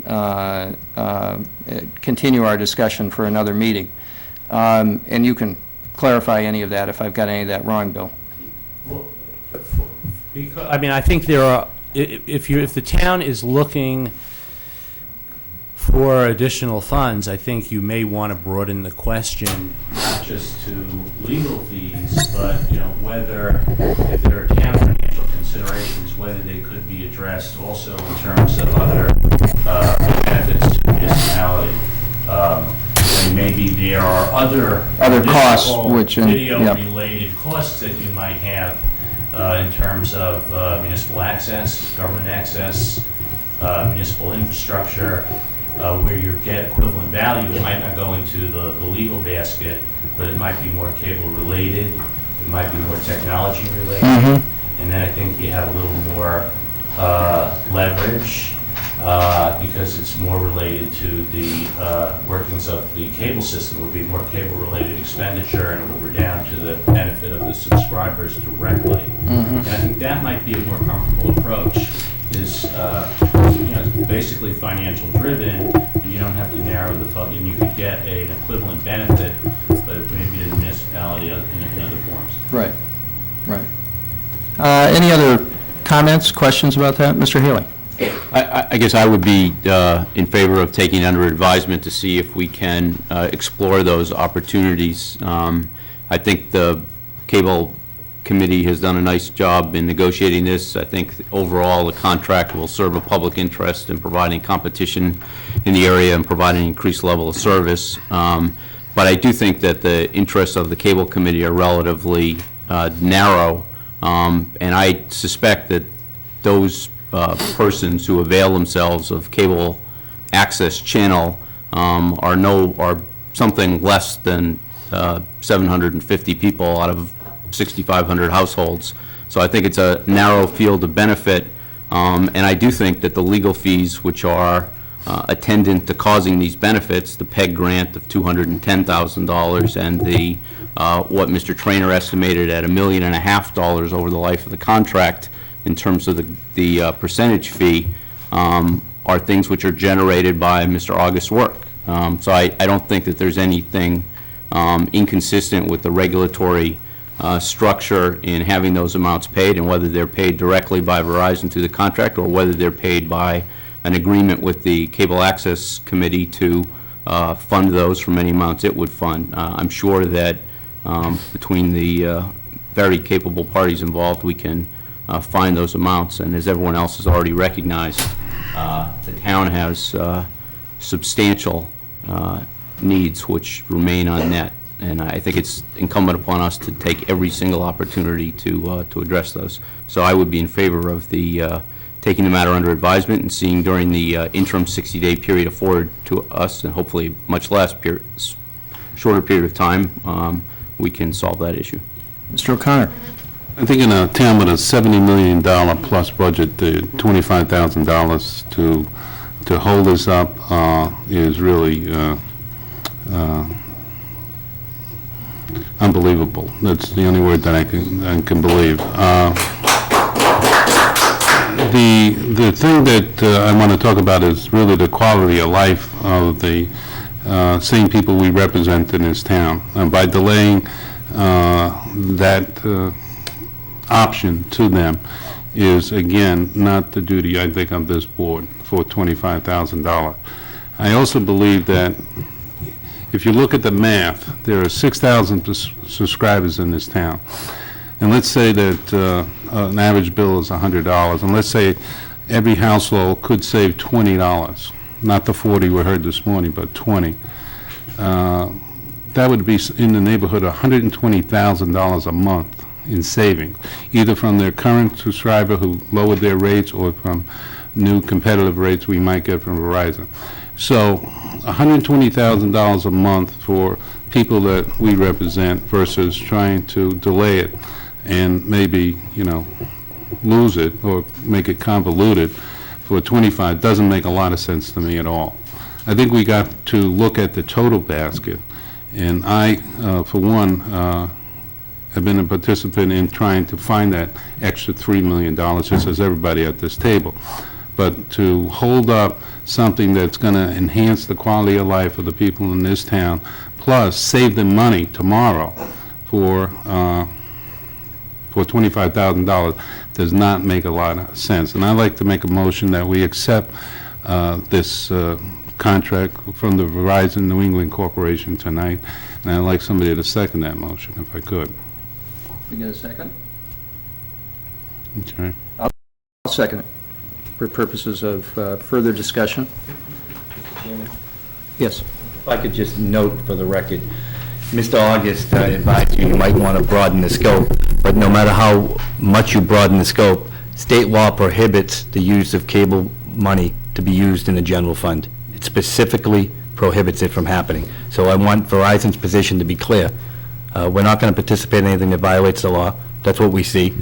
S1: continue our discussion for another meeting. And you can clarify any of that if I've got any of that wrong, Bill.
S8: Because, I mean, I think there are, if the town is looking for additional funds, I think you may want to broaden the question not just to legal fees, but, whether, if there are town financial considerations, whether they could be addressed also in terms of other benefits to the municipality. And maybe there are other
S1: costs,
S8: video-related costs that you might have in terms of municipal access, government access, municipal infrastructure, where you get equivalent value. It might not go into the legal basket, but it might be more cable-related, it might be more technology-related, and then I think you have a little more leverage because it's more related to the workings of the cable system. It would be more cable-related expenditure, and it would redound to the benefit of the subscribers directly. And I think that might be a more comfortable approach. Is basically financial driven, but you don't have to narrow the focus, and you could get an equivalent benefit, but maybe to the municipality in other forms.
S1: Right. Any other comments, questions about that? Mr. Haley?
S17: I guess I would be in favor of taking under advisement to see if we can explore those opportunities. I think the Cable Committee has done a nice job in negotiating this. I think overall the contract will serve a public interest in providing competition in the area and providing increased level of service. But I do think that the interests of the Cable Committee are relatively narrow, and I suspect that those persons who avail themselves of cable access channel are something less than 750 people out of 6,500 households. So I think it's a narrow field of benefit, and I do think that the legal fees which are attendant to causing these benefits, the PEG grant of $210,000 and the what Mr. Trainer estimated at $1.5 million over the life of the contract in terms of the percentage fee, are things which are generated by Mr. August's work. So I don't think that there's anything inconsistent with the regulatory structure in having those amounts paid, and whether they're paid directly by Verizon through the contract or whether they're paid by an agreement with the Cable Access Committee to fund those from any amounts it would fund. I'm sure that between the very capable parties involved, we can find those amounts, and as everyone else has already recognized, the town has substantial needs which remain unmet, and I think it's incumbent upon us to take every single opportunity to address those. So I would be in favor of the taking the matter under advisement and seeing during the interim 60-day period afforded to us, and hopefully much less shorter period of time, we can solve that issue.
S1: Mr. O'Connor?
S3: I think in a town with a $70 million plus budget, the $25,000 to hold this up is really unbelievable. That's the only word that I can believe. The thing that I want to talk about is really the quality of life of the same people we represent in this town. By delaying that option to them is, again, not the duty, I think, of this board for $25,000. I also believe that if you look at the math, there are 6,000 subscribers in this town. And let's say that an average bill is $100, and let's say every household could save $20, not the 40 we heard this morning, but 20. That would be in the neighborhood of $120,000 a month in savings, either from their current subscriber who lowered their rates or from new competitive rates we might get from Verizon. So $120,000 a month for people that we represent versus trying to delay it and maybe, lose it or make it convoluted for 25 doesn't make a lot of sense to me at all. I think we got to look at the total basket, and I, for one, have been a participant in trying to find that extra $3 million, just as everybody at this table. But to hold up something that's going to enhance the quality of life of the people in this town, plus save them money tomorrow for $25,000 does not make a lot of sense. And I'd like to make a motion that we accept this contract from the Verizon New England Corporation tonight, and I'd like somebody to second that motion, if I could.
S1: We get a second?
S3: Okay.
S1: I'll second it for purposes of further discussion.
S12: Mr. Chairman?
S1: Yes.
S12: If I could just note for the record, Mr. August advised you might want to broaden the scope, but no matter how much you broaden the scope, state law prohibits the use of cable money to be used in the general fund. It specifically prohibits it from happening. So I want Verizon's position to be clear. We're not going to participate in anything that violates the law. That's what we see.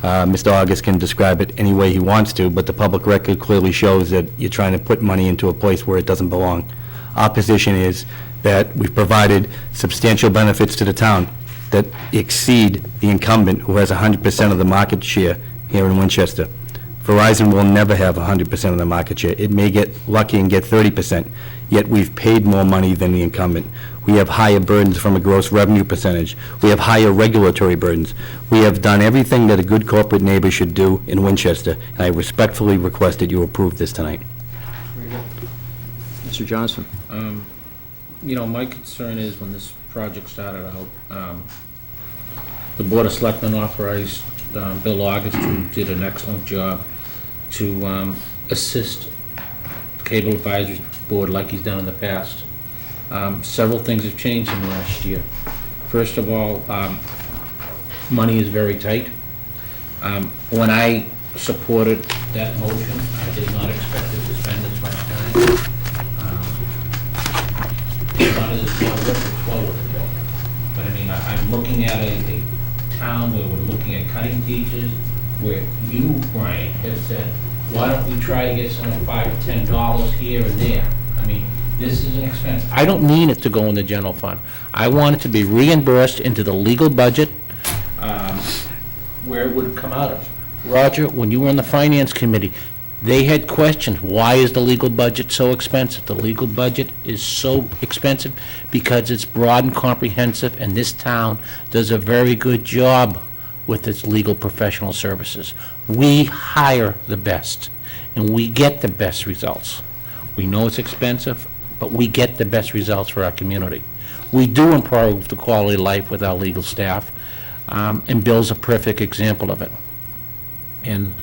S12: Mr. August can describe it any way he wants to, but the public record clearly shows that you're trying to put money into a place where it doesn't belong. Our position is that we've provided substantial benefits to the town that exceed the incumbent who has 100% of the market share here in Winchester. Verizon will never have 100% of the market share. It may get lucky and get 30%, yet we've paid more money than the incumbent. We have higher burdens from a gross revenue percentage. We have higher regulatory burdens. We have done everything that a good corporate neighbor should do in Winchester, and I respectfully request that you approve this tonight.
S1: Very good. Mr. Johnson?
S6: You know, my concern is when this project started out, the Board of Selectmen authorized Bill August, who did an excellent job, to assist the Cable Advisory Board like he's done in the past. Several things have changed in the last year. First of all, money is very tight. When I supported that motion, I did not expect it to spend this much time. Not as flow with the bill. But I mean, I'm looking at a town where we're looking at cutting teachers, where you, Brian, have said, why don't we try to get someone $5 or $10 here and there? I mean, this is an expense. I don't mean it to go in the general fund. I want it to be reimbursed into the legal budget, where it would come out of. Roger, when you were on the Finance Committee, they had questions. Why is the legal budget so expensive? The legal budget is so expensive because it's broad and comprehensive, and this town does a very good job with its legal professional services. We hire the best, and we get the best results. We know it's expensive, but we get the best results for our community. We do improve the quality of life with our legal staff, and Bill's a perfect example of it. And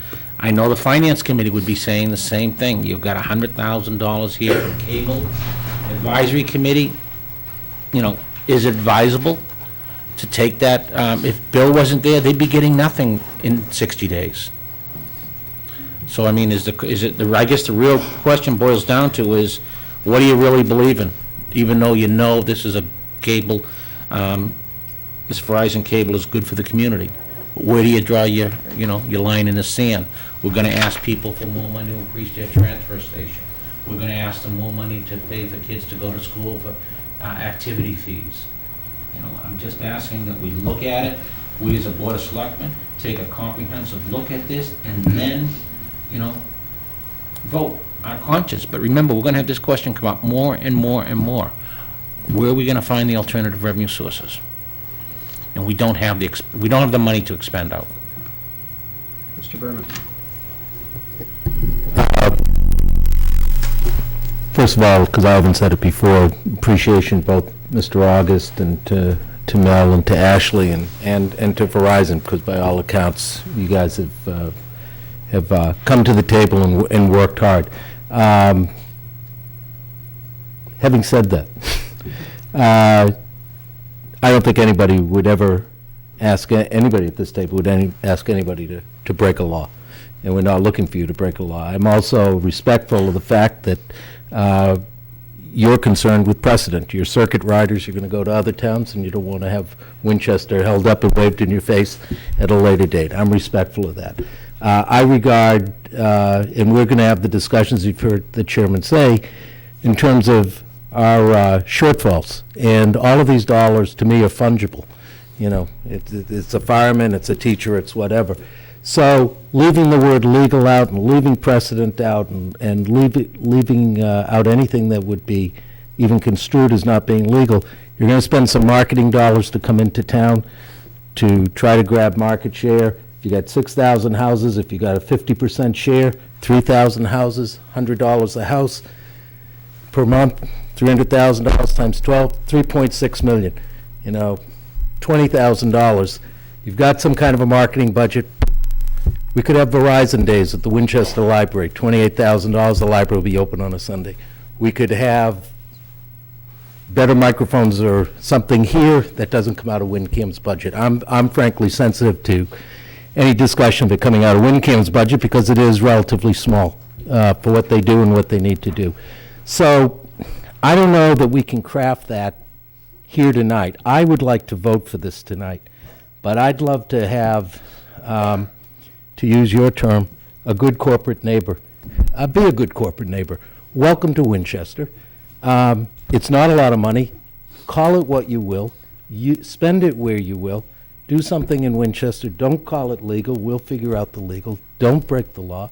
S6: I know the Finance Committee would be saying the same thing. You've got $100,000 here for Cable Advisory Committee. You know, is it advisable to take that? If Bill wasn't there, they'd be getting nothing in 60 days. So, I mean, I guess the real question boils down to is, what do you really believe in? Even though you know this is a cable, this Verizon cable is good for the community. Where do you draw your line in the sand? We're going to ask people for more money to increase their transfer station. We're going to ask them more money to pay for kids to go to school for activity fees. You know, I'm just asking that we look at it. We as a Board of Selectmen take a comprehensive look at this and then, vote our conscience. But remember, we're going to have this question come up more and more and more. Where are we going to find the alternative revenue sources? And we don't have the money to expend out.
S1: Mr. Berman?
S11: First of all, because I haven't said it before, appreciation both Mr. August and to Mel and to Ashley and to Verizon, because by all accounts, you guys have come to the table and worked hard. Having said that, I don't think anybody would ever ask, anybody at this table would ask anybody to break a law, and we're not looking for you to break a law. I'm also respectful of the fact that you're concerned with precedent. You're circuit riders, you're going to go to other towns, and you don't want to have Winchester held up and waved in your face at a later date. I'm respectful of that. I regard, and we're going to have the discussions you've heard the chairman say, in terms of our shortfalls, and all of these dollars to me are fungible. You know, it's a fireman, it's a teacher, it's whatever. So leaving the word legal out and leaving precedent out and leaving out anything that would be even construed as not being legal, you're going to spend some marketing dollars to come into town to try to grab market share. If you got 6,000 houses, if you got a 50% share, 3,000 houses, $100 a house per month, $300,000 times 12, $3.6 million. You know, $20,000. You've got some kind of a marketing budget. We could have Verizon days at the Winchester Library, $28,000. The library will be open on a Sunday. We could have better microphones or something here that doesn't come out of WinCam's budget. I'm frankly sensitive to any discussion of it coming out of WinCam's budget because it is relatively small for what they do and what they need to do. So I don't know that we can craft that here tonight. I would like to vote for this tonight, but I'd love to have, to use your term, a good corporate neighbor. Be a good corporate neighbor. Welcome to Winchester. It's not a lot of money. Call it what you will. You spend it where you will. Do something in Winchester. Don't call it legal. We'll figure out the legal. Don't break the law.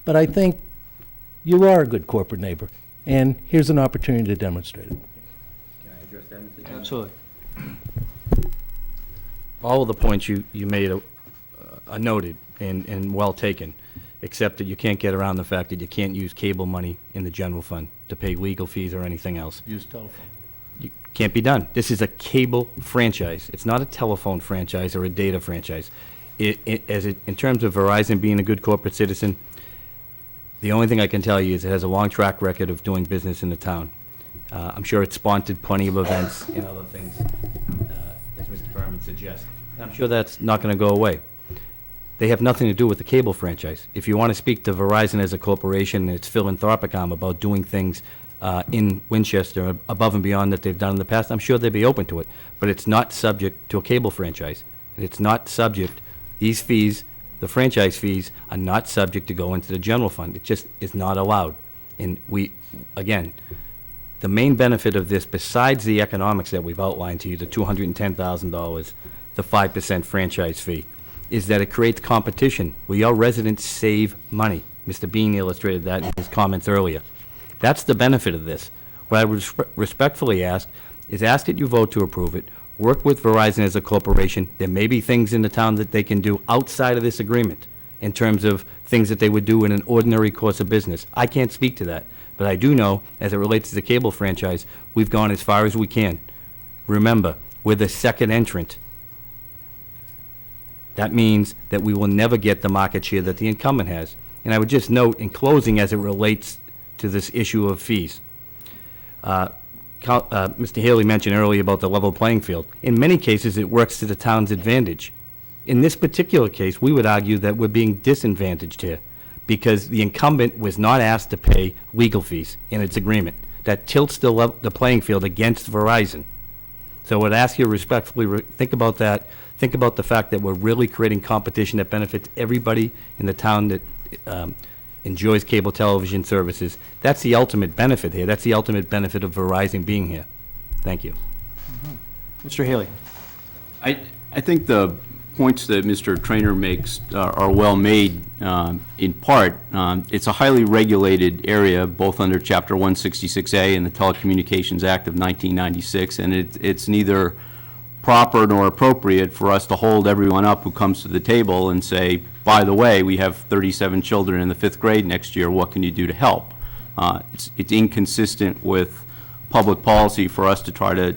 S11: But I think you are a good corporate neighbor, and here's an opportunity to demonstrate it.
S12: Can I address that, Mr.
S1: Absolutely.
S12: All of the points you made are noted and well taken, except that you can't get around the fact that you can't use cable money in the general fund to pay legal fees or anything else.
S11: Use telephone.
S12: You can't be done. This is a cable franchise. It's not a telephone franchise or a data franchise. In terms of Verizon being a good corporate citizen, the only thing I can tell you is it has a long track record of doing business in the town. I'm sure it's sponsored plenty of events and other things, as Mr. Berman suggests. I'm sure that's not going to go away. They have nothing to do with the cable franchise. If you want to speak to Verizon as a corporation and its philanthropic arm about doing things in Winchester above and beyond that they've done in the past, I'm sure they'd be open to it. But it's not subject to a cable franchise. And it's not subject, these fees, the franchise fees, are not subject to go into the general fund. It just is not allowed. And again, the main benefit of this, besides the economics that we've outlined to you, the $210,000, the 5% franchise fee, is that it creates competition where your residents save money. Mr. Bean illustrated that in his comments earlier. That's the benefit of this. What I would respectfully ask is ask that you vote to approve it, work with Verizon as a corporation. There may be things in the town that they can do outside of this agreement in terms of things that they would do in an ordinary course of business. I can't speak to that, but I do know, as it relates to the cable franchise, we've gone as far as we can. Remember, we're the second entrant. That means that we will never get the market share that the incumbent has. And I would just note, in closing, as it relates to this issue of fees, Mr. Haley mentioned earlier about the level playing field. In many cases, it works to the town's advantage. In this particular case, we would argue that we're being disadvantaged here because the incumbent was not asked to pay legal fees in its agreement. That tilts the playing field against Verizon. So I would ask you respectfully, think about that. Think about the fact that we're really creating competition that benefits everybody in the town that enjoys cable television services. That's the ultimate benefit here. That's the ultimate benefit of Verizon being here. Thank you.
S1: Mr. Haley?
S9: I think the points that Mr. Trainer makes are well made in part. It's a highly regulated area, both under Chapter 166A and the Telecommunications Act of 1996, and it's neither proper nor appropriate for us to hold everyone up who comes to the table and say, by the way, we have 37 children in the 5th grade next year, what can you do to help? It's inconsistent with public policy for us to try to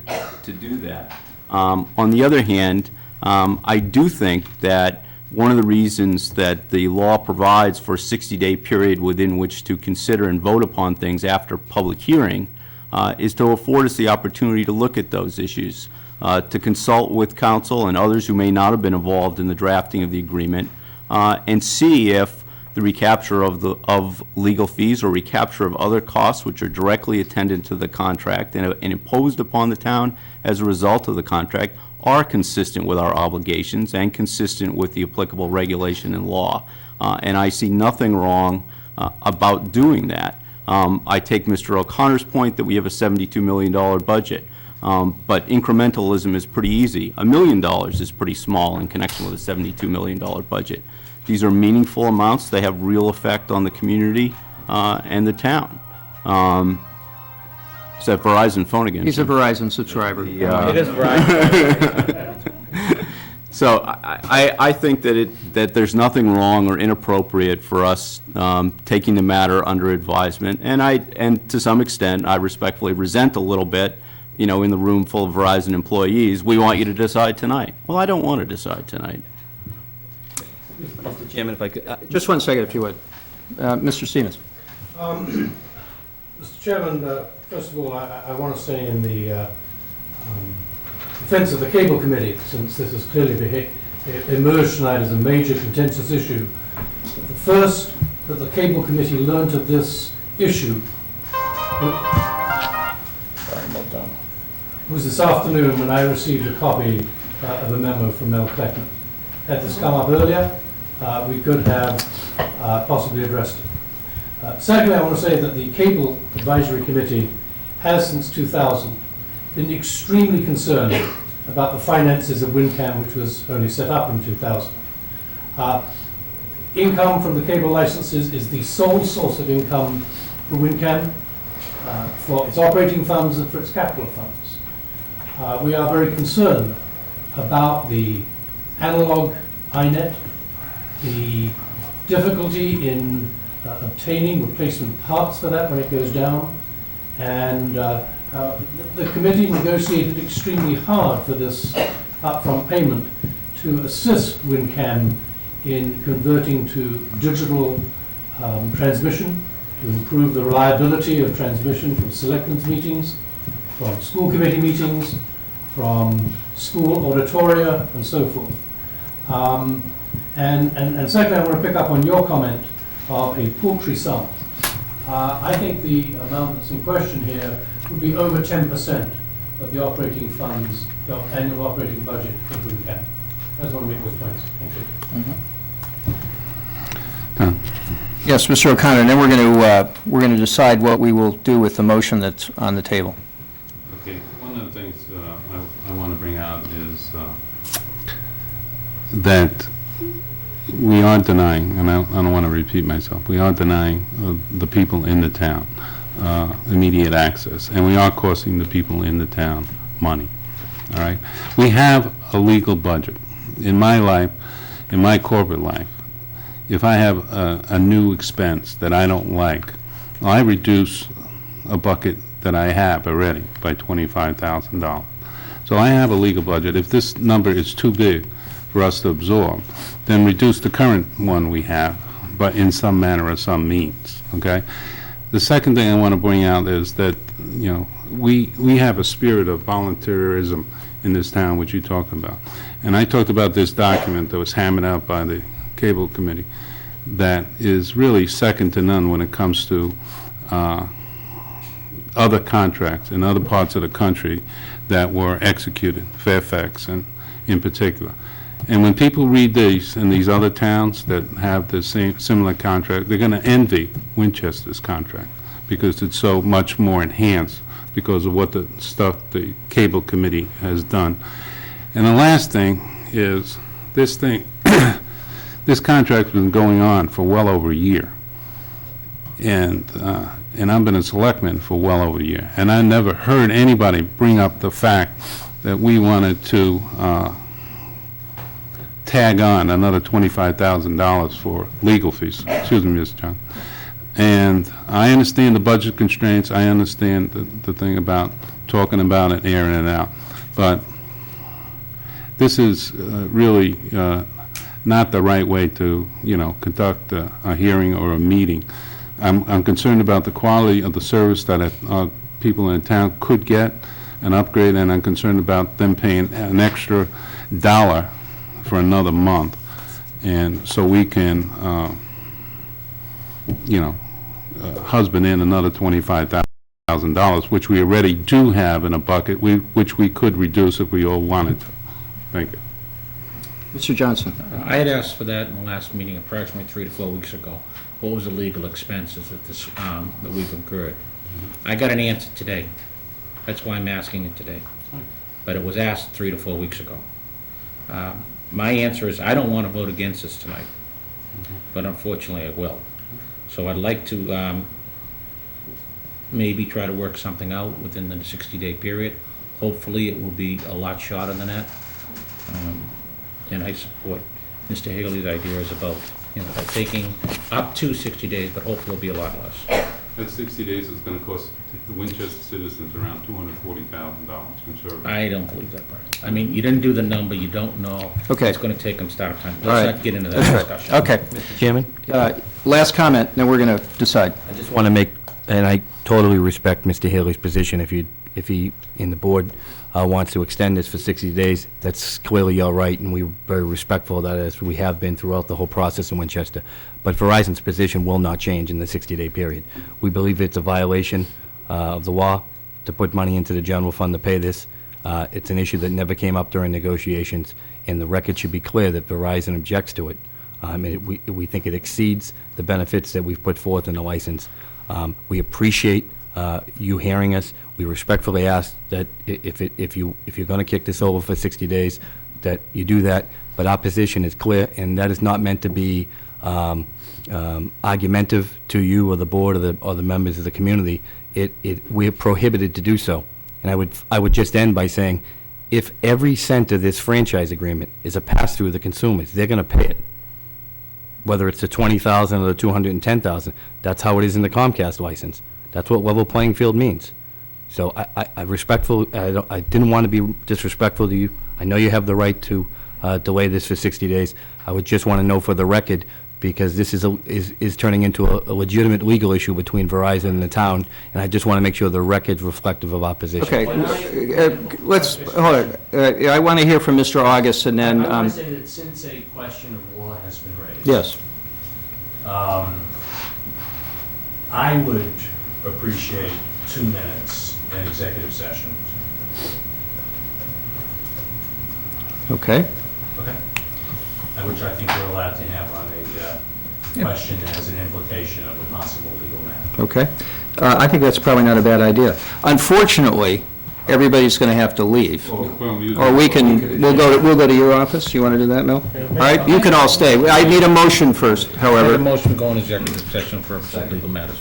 S9: do that. On the other hand, I do think that one of the reasons that the law provides for a 60-day period within which to consider and vote upon things after public hearing is to afford us the opportunity to look at those issues, to consult with counsel and others who may not have been involved in the drafting of the agreement, and see if the recapture of legal fees or recapture of other costs which are directly attendant to the contract and imposed upon the town as a result of the contract are consistent with our obligations and consistent with the applicable regulation and law. And I see nothing wrong about doing that. I take Mr. O'Connor's point that we have a $72 million budget. But incrementalism is pretty easy. $1 million is pretty small in connection with a $72 million budget. These are meaningful amounts. They have real effect on the community and the town. Is that Verizon phone again?
S1: He's a Verizon subscriber.
S12: It is Verizon.
S9: So I think that there's nothing wrong or inappropriate for us taking the matter under advisement. And to some extent, I respectfully resent a little bit, in the room full of Verizon employees, we want you to decide tonight. Well, I don't want to decide tonight.
S12: Mr. Chairman, if I could.
S1: Just 1 second, if you would. Mr. Stevens.
S7: Mr. Chairman, first of all, I want to say in the defense of the Cable Committee, since this has clearly emerged tonight as a major contentious issue, the first that the Cable Committee learned of this issue was this afternoon when I received a copy of a memo from Mel Kleckman. Had this come up earlier, we could have possibly addressed it. Secondly, I want to say that the Cable Advisory Committee has, since 2000, been extremely concerned about the finances of WinCam, which was only set up in 2000. Income from the cable licenses is the sole source of income for WinCam, for its operating funds and for its capital funds. We are very concerned about the analog INET, the difficulty in obtaining replacement parts for that when it goes down, and the committee negotiated extremely hard for this upfront payment to assist WinCam in converting to digital transmission, to improve the reliability of transmission from selectmen's meetings, from school committee meetings, from school auditoria, and so forth. And secondly, I want to pick up on your comment of a paltry sum. I think the amount that's in question here would be over 10% of the operating funds, the annual operating budget of WinCam. I just want to make those points. Thank you.
S1: Yes, Mr. O'Connor, and then we're going to decide what we will do with the motion that's on the table.
S3: Okay, one of the things I want to bring out is that we are denying, and I don't want to repeat myself, we are denying the people in the town immediate access, and we are costing the people in the town money, all right? We have a legal budget. In my life, in my corporate life, if I have a new expense that I don't like, I reduce a bucket that I have already by $25,000. So I have a legal budget. If this number is too big for us to absorb, then reduce the current one we have, but in some manner or some means, okay? The second thing I want to bring out is that, you know, we have a spirit of volunteerism in this town, which you talked about. And I talked about this document that was hammered out by the Cable Committee that is really second to none when it comes to other contracts in other parts of the country that were executed, Fairfax and in particular. And when people read these in these other towns that have the same similar contract, they're going to envy Winchester's contract because it's so much more enhanced because of what the stuff the Cable Committee has done. And the last thing is this thing, this contract's been going on for well over a year. And I've been a selectman for well over a year. And I never heard anybody bring up the fact that we wanted to tag on another $25,000 for legal fees. Excuse me, Mr. John. And I understand the budget constraints. I understand the thing about talking about it, airing it out. But this is really not the right way to, you know, conduct a hearing or a meeting. I'm concerned about the quality of the service that people in town could get, an upgrade, and I'm concerned about them paying an extra $1 for another month. And so we can, you know, husband in another $25,000, which we already do have in a bucket, which we could reduce if we all wanted to. Thank you.
S1: Mr. Johnson.
S6: I had asked for that in the last meeting approximately 3 to 4 weeks ago. What was the legal expenses that this that we've incurred? I got an answer today. That's why I'm asking it today. But it was asked 3 to 4 weeks ago. My answer is I don't want to vote against this tonight, but unfortunately I will. So I'd like to maybe try to work something out within the 60-day period. Hopefully it will be a lot shorter than that. And I support Mr. Haley's ideas about, you know, taking up to 60 days, but hopefully it'll be a lot less.
S3: That 60 days is going to cost the Winchester citizens around $240,000 conservative.
S6: I don't believe that, Brian. I mean, you didn't do the number, you don't know.
S1: Okay.
S6: It's going to take them start time.
S1: All right.
S6: Let's not get into that
S1: That's right.
S6: discussion.
S1: Okay.
S12: Mr. Chairman?
S1: Last comment, then we're going to decide.
S12: I just want to make, and I totally respect Mr. Haley's position. If he, in the board, wants to extend this for 60 days, that's clearly your right, and we're very respectful of that, as we have been throughout the whole process in Winchester. But Verizon's position will not change in the 60-day period. We believe it's a violation of the law to put money into the general fund to pay this. It's an issue that never came up during negotiations, and the record should be clear that Verizon objects to it. We think it exceeds the benefits that we've put forth in the license. We appreciate you hearing us. We respectfully ask that if you're going to kick this over for 60 days, that you do that. But our position is clear, and that is not meant to be argumentative to you or the board or the members of the community. We're prohibited to do so. And I would just end by saying, if every cent of this franchise agreement is a pass-through to the consumers, they're going to pay it. Whether it's the $20,000 or the $210,000, that's how it is in the Comcast license. That's what level playing field means. So I didn't want to be disrespectful to you. I know you have the right to delay this for 60 days. I would just want to know for the record, because this is turning into a legitimate legal issue between Verizon and the town, and I just want to make sure the record's reflective of our position.
S1: Okay, let's, hold it. I want to hear from Mr. August, and then...
S8: I want to say that since a question of law has been raised.
S1: Yes.
S8: I would appreciate 2 minutes in executive session.
S1: Okay.
S8: Okay. Which I think we're allowed to have on a question that has an implication of a possible legal matter.
S1: Okay. I think that's probably not a bad idea. Unfortunately, everybody's going to have to leave. Or we'll go to your office. You want to do that, Mel? All right, you can all stay. I need a motion first,
S6: Make a
S1: however.
S6: motion to go in executive session for legal matters.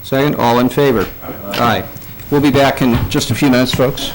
S1: Second, all in favor? Aye. We'll be back in just a few minutes, folks.